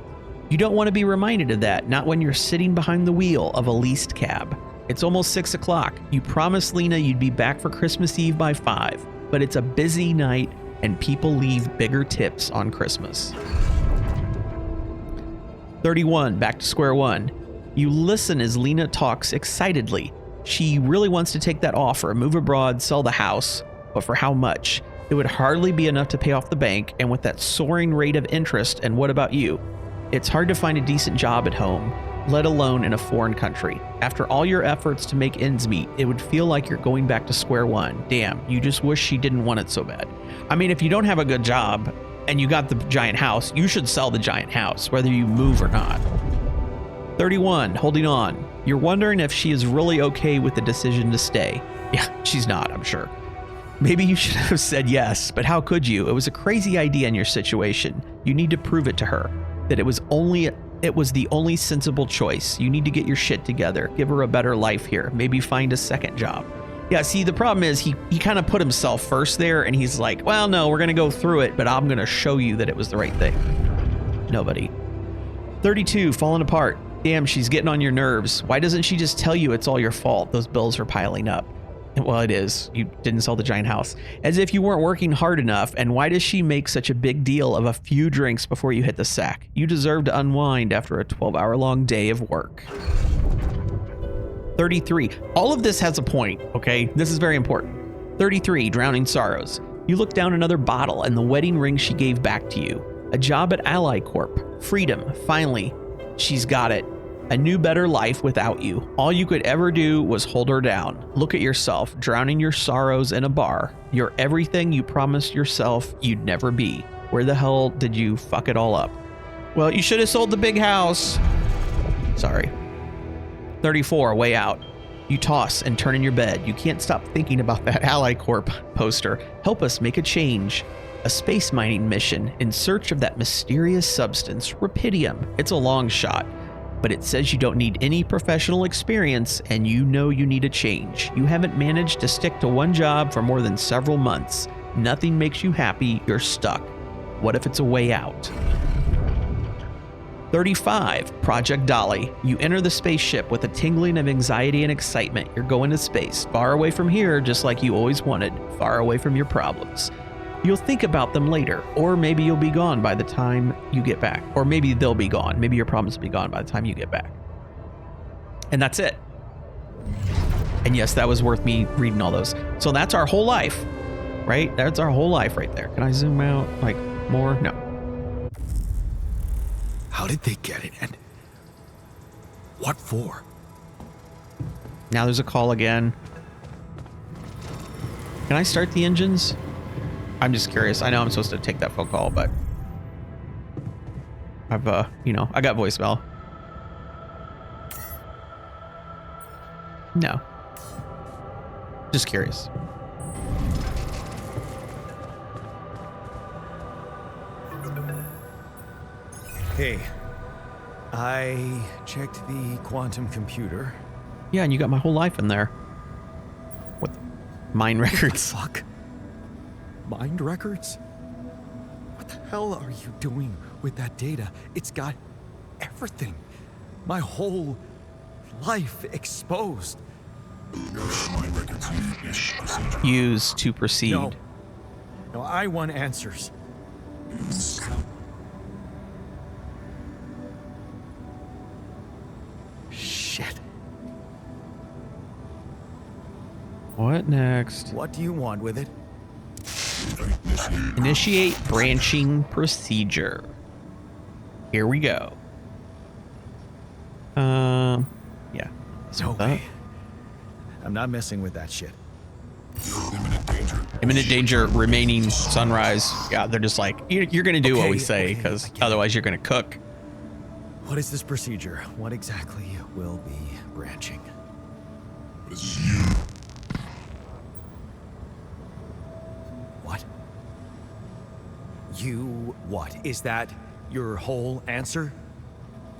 You don't want to be reminded of that, not when you're sitting behind the wheel of a leased cab. It's almost 6 o'clock. You promised Lena you'd be back for Christmas Eve by 5, but it's a busy night and people leave bigger tips on Christmas. 31, back to square one. You listen as Lena talks excitedly. She really wants to take that offer, move abroad, sell the house, but for how much? It would hardly be enough to pay off the bank, and with that soaring rate of interest, and what about you? It's hard to find a decent job at home, let alone in a foreign country. After all your efforts to make ends meet, it would feel like you're going back to square one. Damn, you just wish she didn't want it so bad. I mean, if you don't have a good job and you got the giant house, you should sell the giant house, whether you move or not. 31, holding on. You're wondering if she is really okay with the decision to stay. Yeah, she's not, I'm sure. Maybe you should have said yes, but how could you? It was a crazy idea in your situation. You need to prove it to her that it was the only sensible choice. You need to get your shit together. Give her a better life here. Maybe find a second job. Yeah, see, the problem is he kind of put himself first there, and he's like, well, no, we're going to go through it, but I'm going to show you that it was the right thing. Nobody. 32, falling apart. Damn, she's getting on your nerves. Why doesn't she just tell you it's all your fault? Those bills are piling up. Well, it is. You didn't sell the giant house. As if you weren't working hard enough. And why does she make such a big deal of a few drinks before you hit the sack? You deserve to unwind after a 12-hour-long day of work. 33. All of this has a point, okay? This is very important. 33. Drowning sorrows. You look down another bottle and the wedding ring she gave back to you. A job at Ally Corp. Freedom. Finally, she's got it. A new, better life without you. All you could ever do was hold her down. Look at yourself, drowning your sorrows in a bar. You're everything you promised yourself you'd never be. Where the hell did you fuck it all up? Well, you should have sold the big house. Sorry. 34, way out. You toss and turn in your bed. You can't stop thinking about that Ally Corp poster. Help us make a change. A space mining mission in search of that mysterious substance, rapidium. It's a long shot, but it says you don't need any professional experience, and you know you need a change. You haven't managed to stick to one job for more than several months. Nothing makes you happy. You're stuck. What if it's a way out? 35, Project Dolly. You enter the spaceship with a tingling of anxiety and excitement. You're going to space, far away from here, just like you always wanted, far away from your problems. You'll think about them later, or maybe you'll be gone by the time you get back. Or maybe they'll be gone. Maybe your problems will be gone by the time you get back. And that's it. And yes, that was worth me reading all those. So that's our whole life, right? That's our whole life right there. Can I zoom out like more? No. How did they get it, and what for? Now there's a call again. Can I start the engines? I'm just curious. I know I'm supposed to take that phone call, but I've, I got voicemail. No. Just curious. Hey, I checked the quantum computer. Yeah, and you got my whole life in there. What? Mine records. Fuck. Mind records? What the hell are you doing with that data? It's got everything. My whole life exposed. Mind records use procedure. Use to proceed. No, I want answers. Shit. What next? What do you want with it? Initiate branching procedure. Here we go. Yeah. No way. I'm not messing with that shit. Imminent danger. Imminent danger, remaining sunrise. Yeah, they're just like, you're going to do what we say, Okay, because I get it. otherwise you're going to cook. What is this procedure? What exactly will be branching? This is you. What? You what? Is that your whole answer?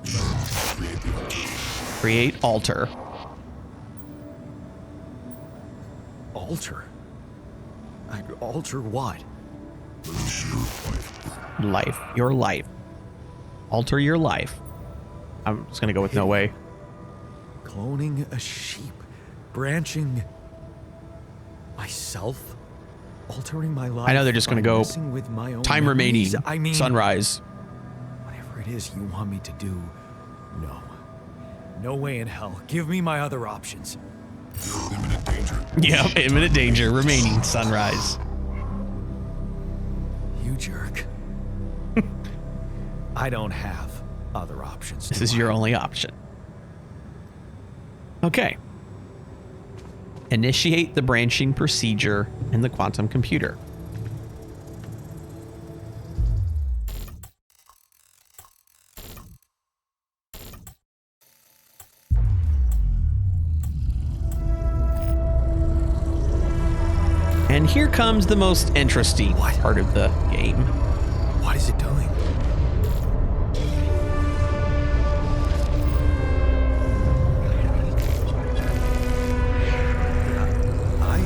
Create the altar. Create altar. Alter? I'd alter what? Lose your life. Life. Your life. Alter your life. I'm just going to go with no way. Cloning a sheep. Branching myself? Altering my life? I know they're just going to by go messing with my own time remaining, memories? I mean, sunrise. whatever it is you want me to do, no. No way in hell. Give me my other options. You're in imminent danger. Yep, imminent danger, remaining sunrise. You jerk. I don't have other options. This is your only option. Okay. Initiate the branching procedure in the quantum computer. And here comes the most interesting part of the game. What is it doing? I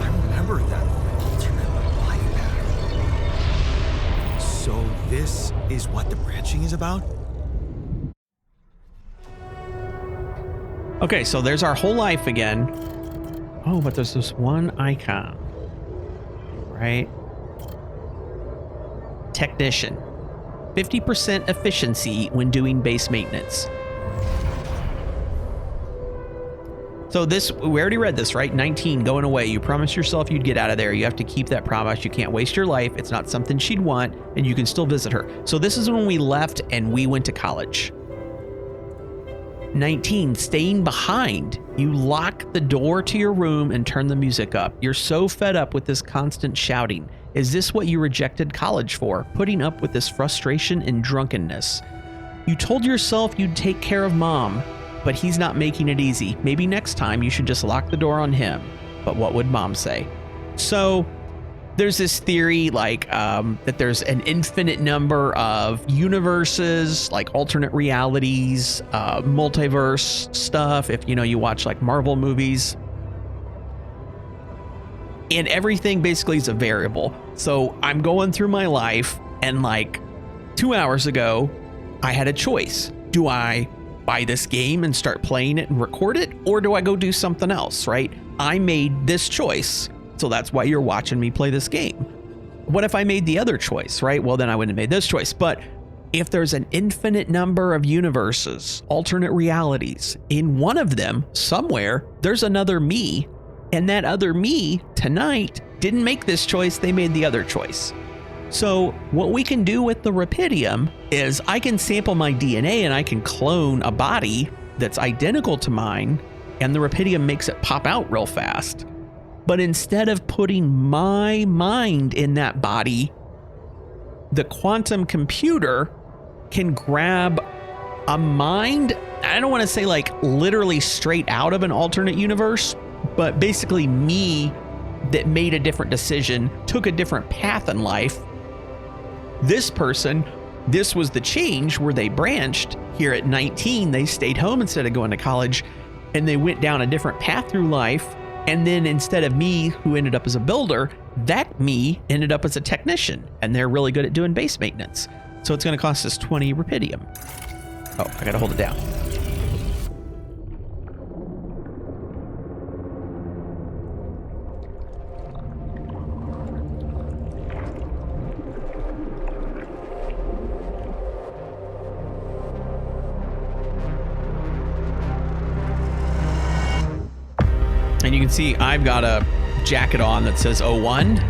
remember that alternate life pattern. So this is what the branching is about? Okay, so there's our whole life again. Oh, but there's this one icon, right? Technician. 50% efficiency when doing base maintenance. So this, we already read this, right? 19, going away. You promised yourself you'd get out of there. You have to keep that promise. You can't waste your life. It's not something she'd want, and you can still visit her. So this is when we left and we went to college. 19, staying behind. You lock the door to your room and turn the music up. You're so fed up with this constant shouting. Is this what you rejected college for? Putting up with this frustration and drunkenness. You told yourself you'd take care of mom, but he's not making it easy. Maybe next time you should just lock the door on him. But what would mom say? So there's this theory like that there's an infinite number of universes, like alternate realities, multiverse stuff. If you watch like Marvel movies, and everything basically is a variable. So I'm going through my life, and like 2 hours ago, I had a choice. Do I buy this game and start playing it and record it, or do I go do something else? Right? I made this choice. So that's why you're watching me play this game. What if I made the other choice, right? Well, then I wouldn't have made this choice. But if there's an infinite number of universes, alternate realities, in one of them, somewhere, there's another me. And that other me tonight didn't make this choice. They made the other choice. So what we can do with the rapidium is I can sample my DNA and I can clone a body that's identical to mine, and the rapidium makes it pop out real fast. But instead of putting my mind in that body, the quantum computer can grab a mind. I don't want to say like literally straight out of an alternate universe, but basically me that made a different decision, took a different path in life. This person, this was the change where they branched. Here at 19, they stayed home instead of going to college, and they went down a different path through life. And then instead of me, who ended up as a builder, that me ended up as a technician, and they're really good at doing base maintenance. So it's going to cost us 20 rapidium. Oh, I got to hold it down. And you can see I've got a jacket on that says 01.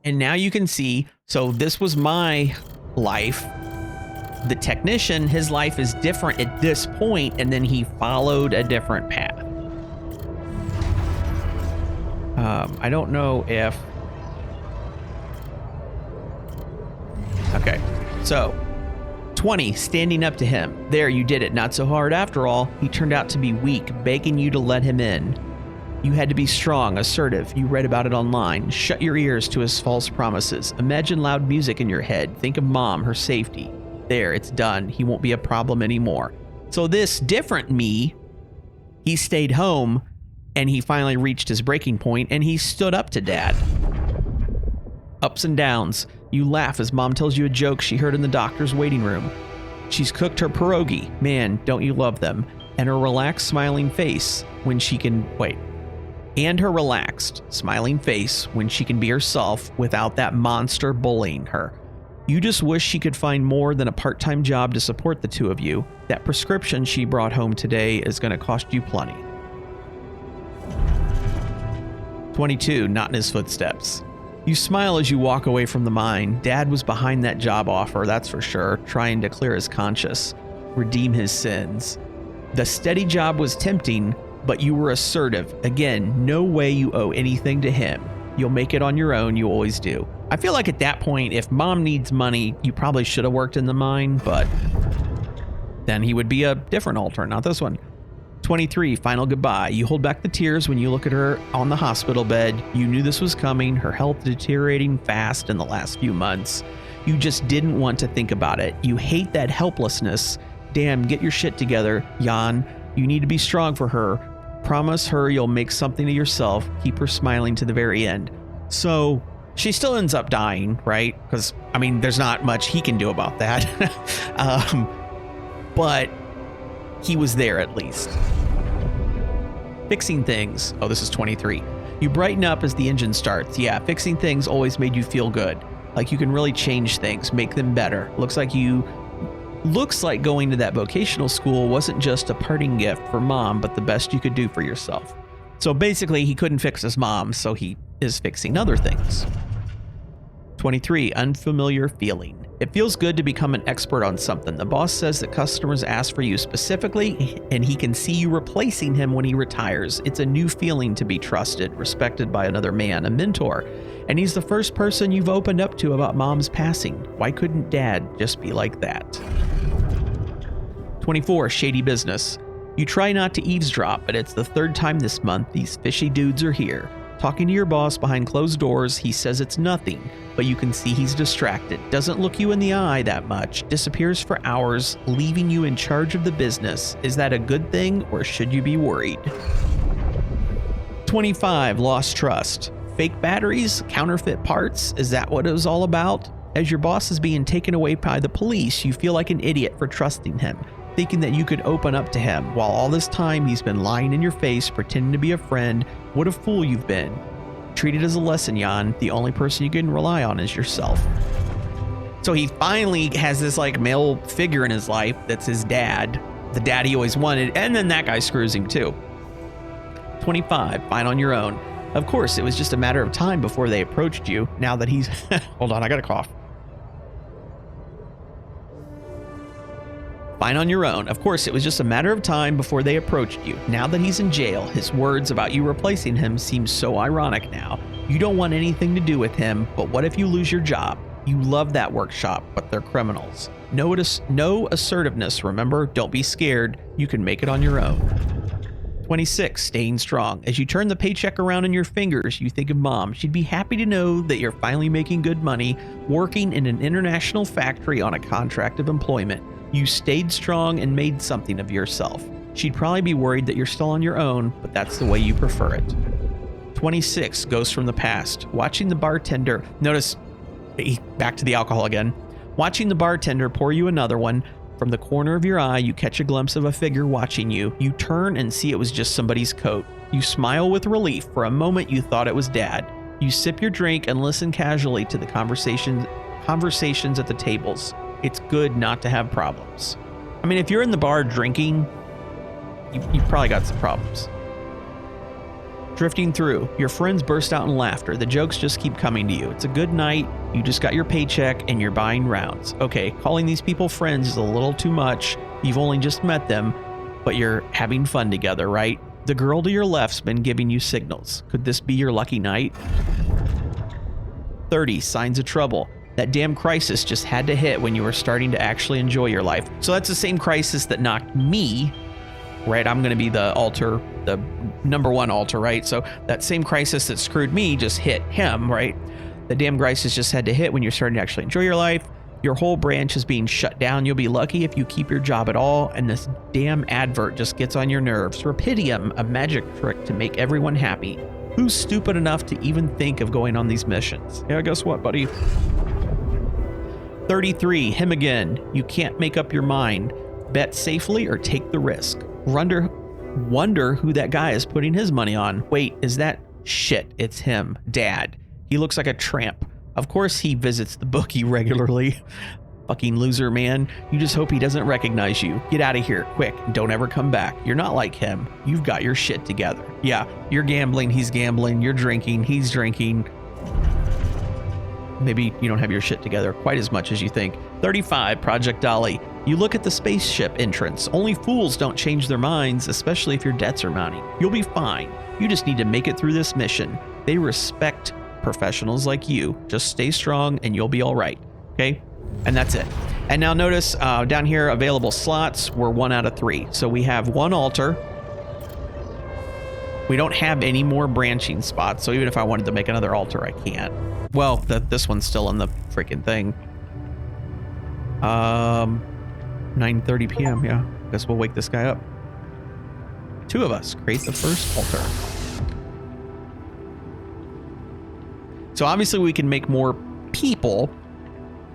And now you can see, so this was my life. The technician, his life is different at this point, and then he followed a different path. I don't know if... Okay, so 20, standing up to him. There, you did it. Not so hard after all. He turned out to be weak, begging you to let him in. You had to be strong, assertive. You read about it online. Shut your ears to his false promises. Imagine loud music in your head. Think of Mom, her safety. There, it's done. He won't be a problem anymore. So this different me, he stayed home, and he finally reached his breaking point, and he stood up to Dad. Ups and downs. You laugh as Mom tells you a joke she heard in the doctor's waiting room. She's cooked her pierogi. Man, don't you love them? And her relaxed, smiling face when she can... Wait. And her relaxed, smiling face when she can be herself without that monster bullying her. You just wish she could find more than a part-time job to support the two of you. That prescription she brought home today is going to cost you plenty. 22, not in his footsteps. You smile as you walk away from the mine. Dad was behind that job offer, that's for sure, trying to clear his conscience, redeem his sins. The steady job was tempting, but you were assertive. Again, no way you owe anything to him. You'll make it on your own, you always do. I feel like at that point, if Mom needs money, you probably should have worked in the mine, but then he would be a different alter, not this one. 23, final goodbye. You hold back the tears when you look at her on the hospital bed. You knew this was coming, her health deteriorating fast in the last few months. You just didn't want to think about it. You hate that helplessness. Damn, get your shit together, Jan. You need to be strong for her. Promise her you'll make something of yourself. Keep her smiling to the very end. So she still ends up dying, right? Because, I mean, there's not much he can do about that. But he was there at least. Fixing things. Oh, this is 23. You brighten up as the engine starts. Yeah, fixing things always made you feel good. Like you can really change things, make them better. Looks like going to that vocational school wasn't just a parting gift for Mom, but the best you could do for yourself. So basically, he couldn't fix his mom, so he is fixing other things. 23, unfamiliar feeling. It feels good to become an expert on something. The boss says that customers ask for you specifically, and he can see you replacing him when he retires. It's a new feeling to be trusted, respected by another man, a mentor. And he's the first person you've opened up to about Mom's passing. Why couldn't Dad just be like that? 24, shady business. You try not to eavesdrop, but it's the third time this month these fishy dudes are here. Talking to your boss behind closed doors, he says it's nothing, but you can see he's distracted. Doesn't look you in the eye that much. Disappears for hours, leaving you in charge of the business. Is that a good thing, or should you be worried? 25, lost trust. Fake batteries, counterfeit parts, is that what it was all about? As your boss is being taken away by the police, you feel like an idiot for trusting him, thinking that you could open up to him, while all this time he's been lying in your face, pretending to be a friend. What a fool you've been. Treat it as a lesson, Jan. The only person you can rely on is yourself. So he finally has this like male figure in his life that's his dad, the dad he always wanted, and then that guy screws him too. 25, fine on your own. Of course, it was just a matter of time before they approached you, now that he's... Hold on, I gotta cough. Fine on your own. Of course, it was just a matter of time before they approached you. Now that he's in jail, his words about you replacing him seem so ironic now. You don't want anything to do with him, but what if you lose your job? You love that workshop, but they're criminals. No assertiveness, remember? Don't be scared. You can make it on your own. 26, staying strong. As you turn the paycheck around in your fingers, you think of Mom. She'd be happy to know that you're finally making good money, working in an international factory on a contract of employment. You stayed strong and made something of yourself. She'd probably be worried that you're still on your own, but that's the way you prefer it. 26, ghost from the past. Watching the bartender, notice, back to the alcohol again. Watching the bartender pour you another one. From the corner of your eye, you catch a glimpse of a figure watching you. You turn and see it was just somebody's coat. You smile with relief. For a moment, you thought it was Dad. You sip your drink and listen casually to the conversations at the tables. It's good not to have problems. I mean, if you're in the bar drinking, you probably got some problems. Drifting through, your friends burst out in laughter. The jokes just keep coming to you. It's a good night. You just got your paycheck and you're buying rounds. Okay, calling these people friends is a little too much. You've only just met them, but you're having fun together, right? The girl to your left's been giving you signals. Could this be your lucky night? 30, signs of trouble. That damn crisis just had to hit when you were starting to actually enjoy your life. So that's the same crisis that knocked me, right? I'm going to be the altar, the number one altar, right? So that same crisis that screwed me just hit him, right? The damn crisis just had to hit when you're starting to actually enjoy your life. Your whole branch is being shut down. You'll be lucky if you keep your job at all. And this damn advert just gets on your nerves. Rapidium, a magic trick to make everyone happy. Who's stupid enough to even think of going on these missions? Yeah, guess what, buddy? 33, him again. You can't make up your mind. Bet safely or take the risk. Wonder who that guy is putting his money on. Wait, is that shit? It's him, Dad. He looks like a tramp. Of course he visits the bookie regularly. Fucking loser, man. You just hope he doesn't recognize you. Get out of here, quick, and don't ever come back. You're not like him. You've got your shit together. Yeah, you're gambling, he's gambling. You're drinking, he's drinking. Maybe you don't have your shit together quite as much as you think. 35, Project Dolly. You look at the spaceship entrance. Only fools don't change their minds, especially if your debts are mounting. You'll be fine. You just need to make it through this mission. They respect professionals like you. Just stay strong and you'll be all right. Okay? And that's it. And now notice down here, available slots were 1 out of 3. So we have 1 altar. We don't have any more branching spots. So even if I wanted to make another altar, I can't. Well, this one's still in the freaking thing. 9:30 p.m. Yeah, guess we'll wake this guy up. 2 of us create the first altar. So obviously we can make more people.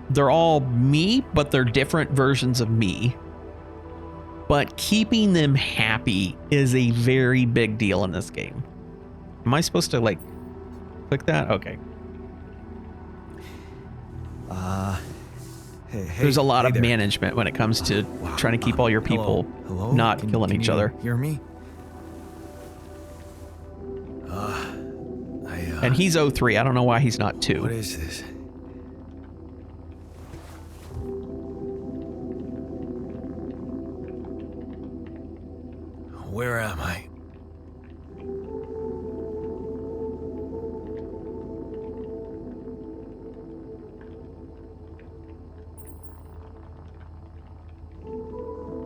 They're all me, but they're different versions of me. But keeping them happy is a very big deal in this game. Am I supposed to like click that? Okay. There's a lot of management when it comes to trying to keep all your people not killing each other. Hear me? And he's 03. I don't know why he's not 2. What is this? Where am I?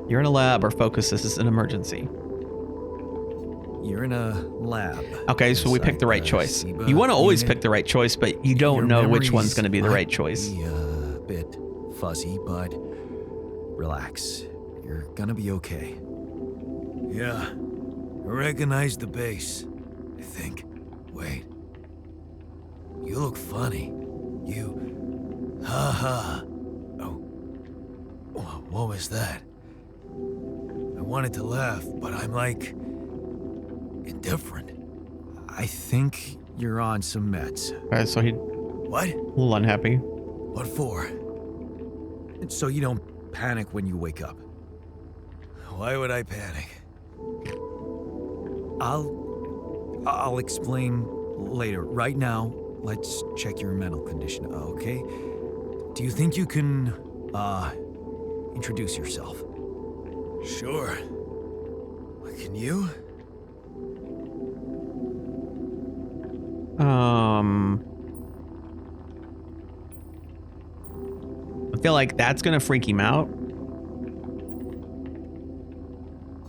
You're in a lab. Our focus. This is an emergency. You're in a lab. Okay, so we picked the right choice. You want to always pick the right choice, but you don't know which one's going to be the right choice. A bit fuzzy, but relax. You're gonna be okay. Yeah, I recognize the base, I think. Wait. You look funny. You... Ha-ha. Oh. What was that? I wanted to laugh, but I'm like... indifferent. I think you're on some meds. All right, so he What? a little unhappy. What for? So you don't panic when you wake up. Why would I panic? I'll explain later. Right now, let's check your mental condition, okay? Do you think you can, introduce yourself? Sure. Can you? I feel like that's gonna freak him out.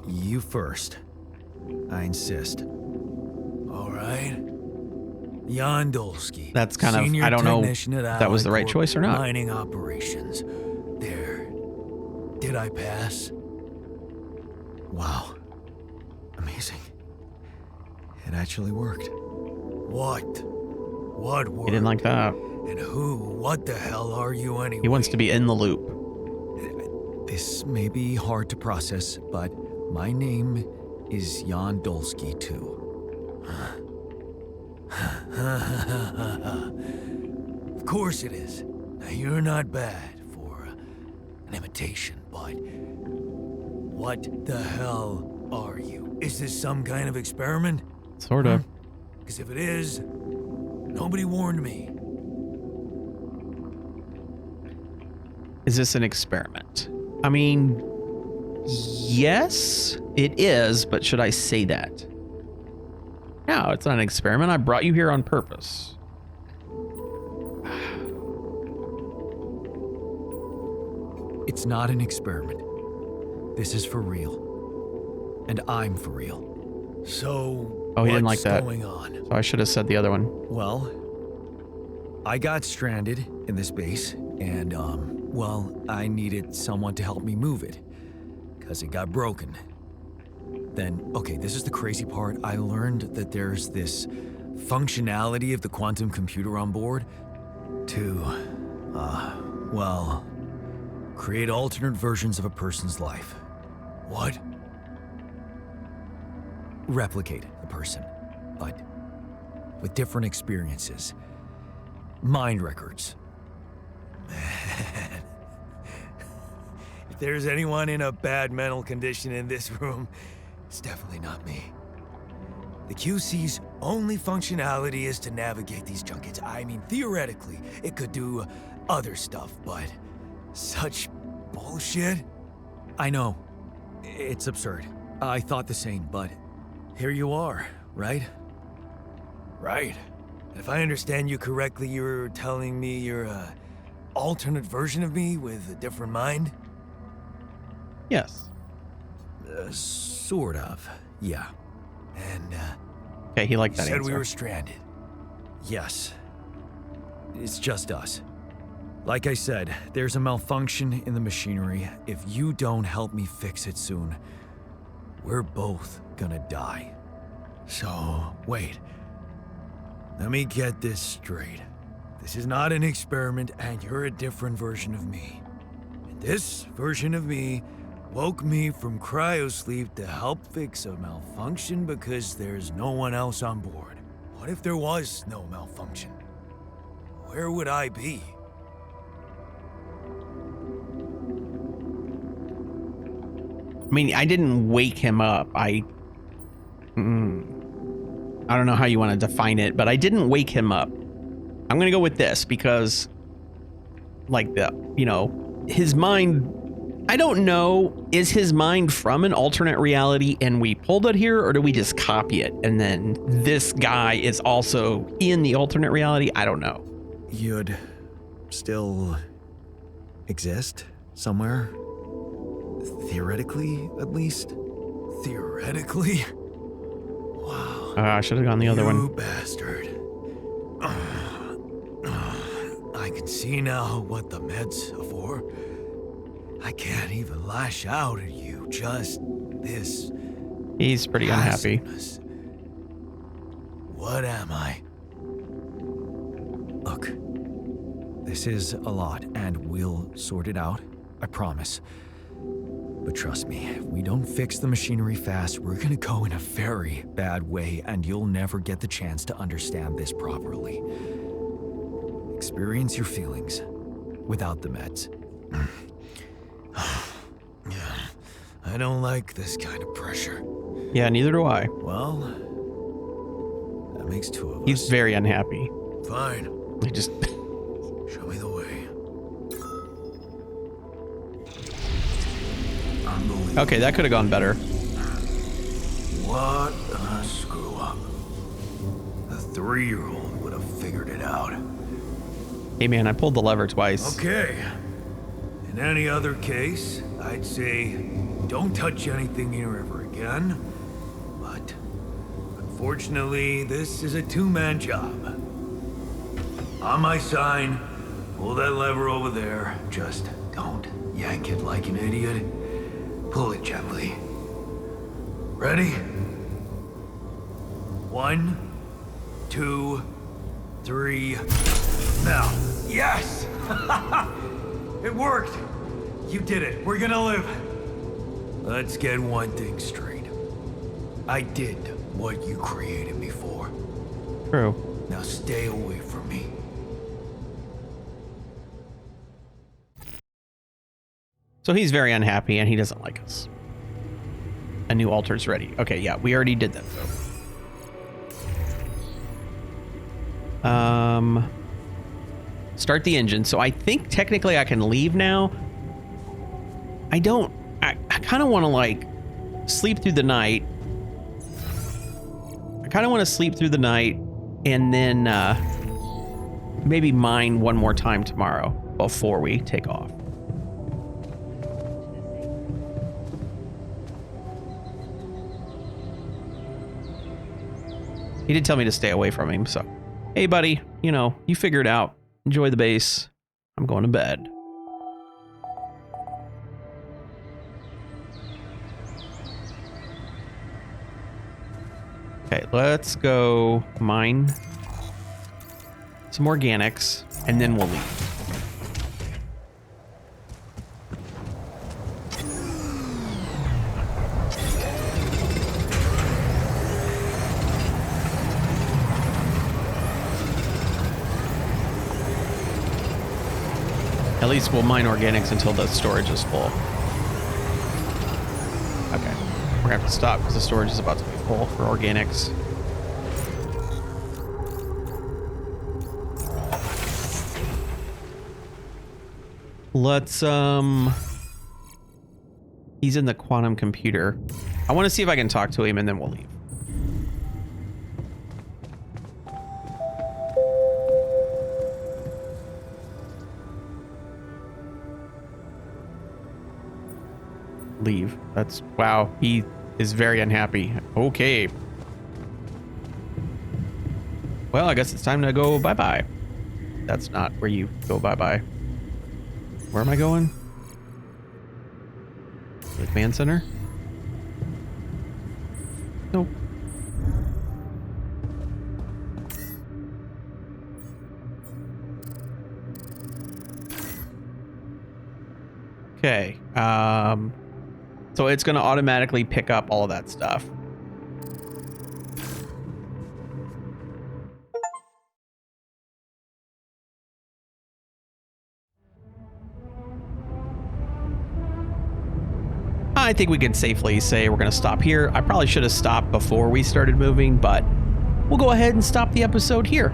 You first. I insist. All right. Jan Dolsky. That's kind of, Senior I don't know technician if at that was the right Allied choice or not. Mining operations. There. Did I pass? Wow. Amazing. It actually worked. What? What worked? He didn't like that. And who? What the hell are you anyway? He wants to be in the loop. This may be hard to process, but my name is Jan Dolsky too. Of course it is. Now you're not bad for an imitation, but what the hell are you? Is this some kind of experiment? Sort of. Because if it is, nobody warned me. Is this an experiment? I mean, yes, it is, but should I say that? No, it's not an experiment. I brought you here on purpose. It's not an experiment. This is for real. And I'm for real. So, Oh, he didn't like what's that. going on? So I should have said the other one. Well, I got stranded in this base, and, well, I needed someone to help me move it. Because it got broken. Then, okay, this is the crazy part. I learned that there's this functionality of the quantum computer on board to, well, create alternate versions of a person's life. What? Replicate a person, but with different experiences. Mind records. Man. If there's anyone in a bad mental condition in this room, it's definitely not me. The QC's only functionality is to navigate these junkets. I mean, theoretically, it could do other stuff, but such bullshit? I know. It's absurd. I thought the same, but here you are, right? Right. If I understand you correctly, you're telling me you're a alternate version of me with a different mind? Yes. Sort of, yeah. And, Okay, he liked you that said answer. we were stranded. Yes. It's just us. Like I said, there's a malfunction in the machinery. If you don't help me fix it soon, we're both gonna die. So, wait. Let me get this straight. This is not an experiment, and you're a different version of me. And this version of me woke me from cryosleep to help fix a malfunction because there's no one else on board. What if there was no malfunction? Where would I be? I mean, I didn't wake him up. I don't know how you want to define it, but I didn't wake him up. I'm going to go with this because, like, his mind, I don't know, is his mind from an alternate reality and we pulled it here, or do we just copy it? And then this guy is also in the alternate reality? I don't know. You'd still exist somewhere? Theoretically, at least? Theoretically? Wow. I should have gone the other You one. bastard. I can see now what the meds are for. I can't even lash out at you, just this. He's pretty unhappy. passiveness. What am I? Look, this is a lot, and we'll sort it out, I promise. But trust me, if we don't fix the machinery fast, we're gonna go in a very bad way, and you'll never get the chance to understand this properly. Experience your feelings without the meds. Yeah, I don't like this kind of pressure. Yeah, neither do I. Well, that makes two of us. He's very unhappy. Fine. He just Show me the way. okay, that could have gone better. What a screw up. A 3-year-old would have figured it out. Hey man, I pulled the lever twice. Okay. In any other case, I'd say don't touch anything here ever again. But unfortunately, this is a 2-man job. On my sign, pull that lever over there. Just don't yank it like an idiot. Pull it gently. Ready? 1, 2, 3. Now. Yes! It worked! You did it. We're gonna live. Let's get one thing straight. I did what you created me for. True. Now stay away from me. So he's very unhappy and he doesn't like us. A new altar's ready. Okay, yeah, we already did that though. Start the engine. So I think technically I can leave now. I kind of want to like sleep through the night. I kind of want to sleep through the night and then maybe mine one more time tomorrow before we take off. He did tell me to stay away from him, so hey buddy, you know, you figure it out. Enjoy the base. I'm going to bed. Okay, let's go mine some organics, and then we'll leave. At least we'll mine organics until the storage is full. Okay, we're gonna have to stop because the storage is about to be full for organics. Let's, he's in the quantum computer. I want to see if I can talk to him and then we'll leave. Leave. That's, wow, he is very unhappy. Okay. Well, I guess it's time to go bye-bye. That's not where you go bye-bye. Where am I going? The command center? Nope. Okay. So it's going to automatically pick up all of that stuff. I think we can safely say we're going to stop here. I probably should have stopped before we started moving, but we'll go ahead and stop the episode here.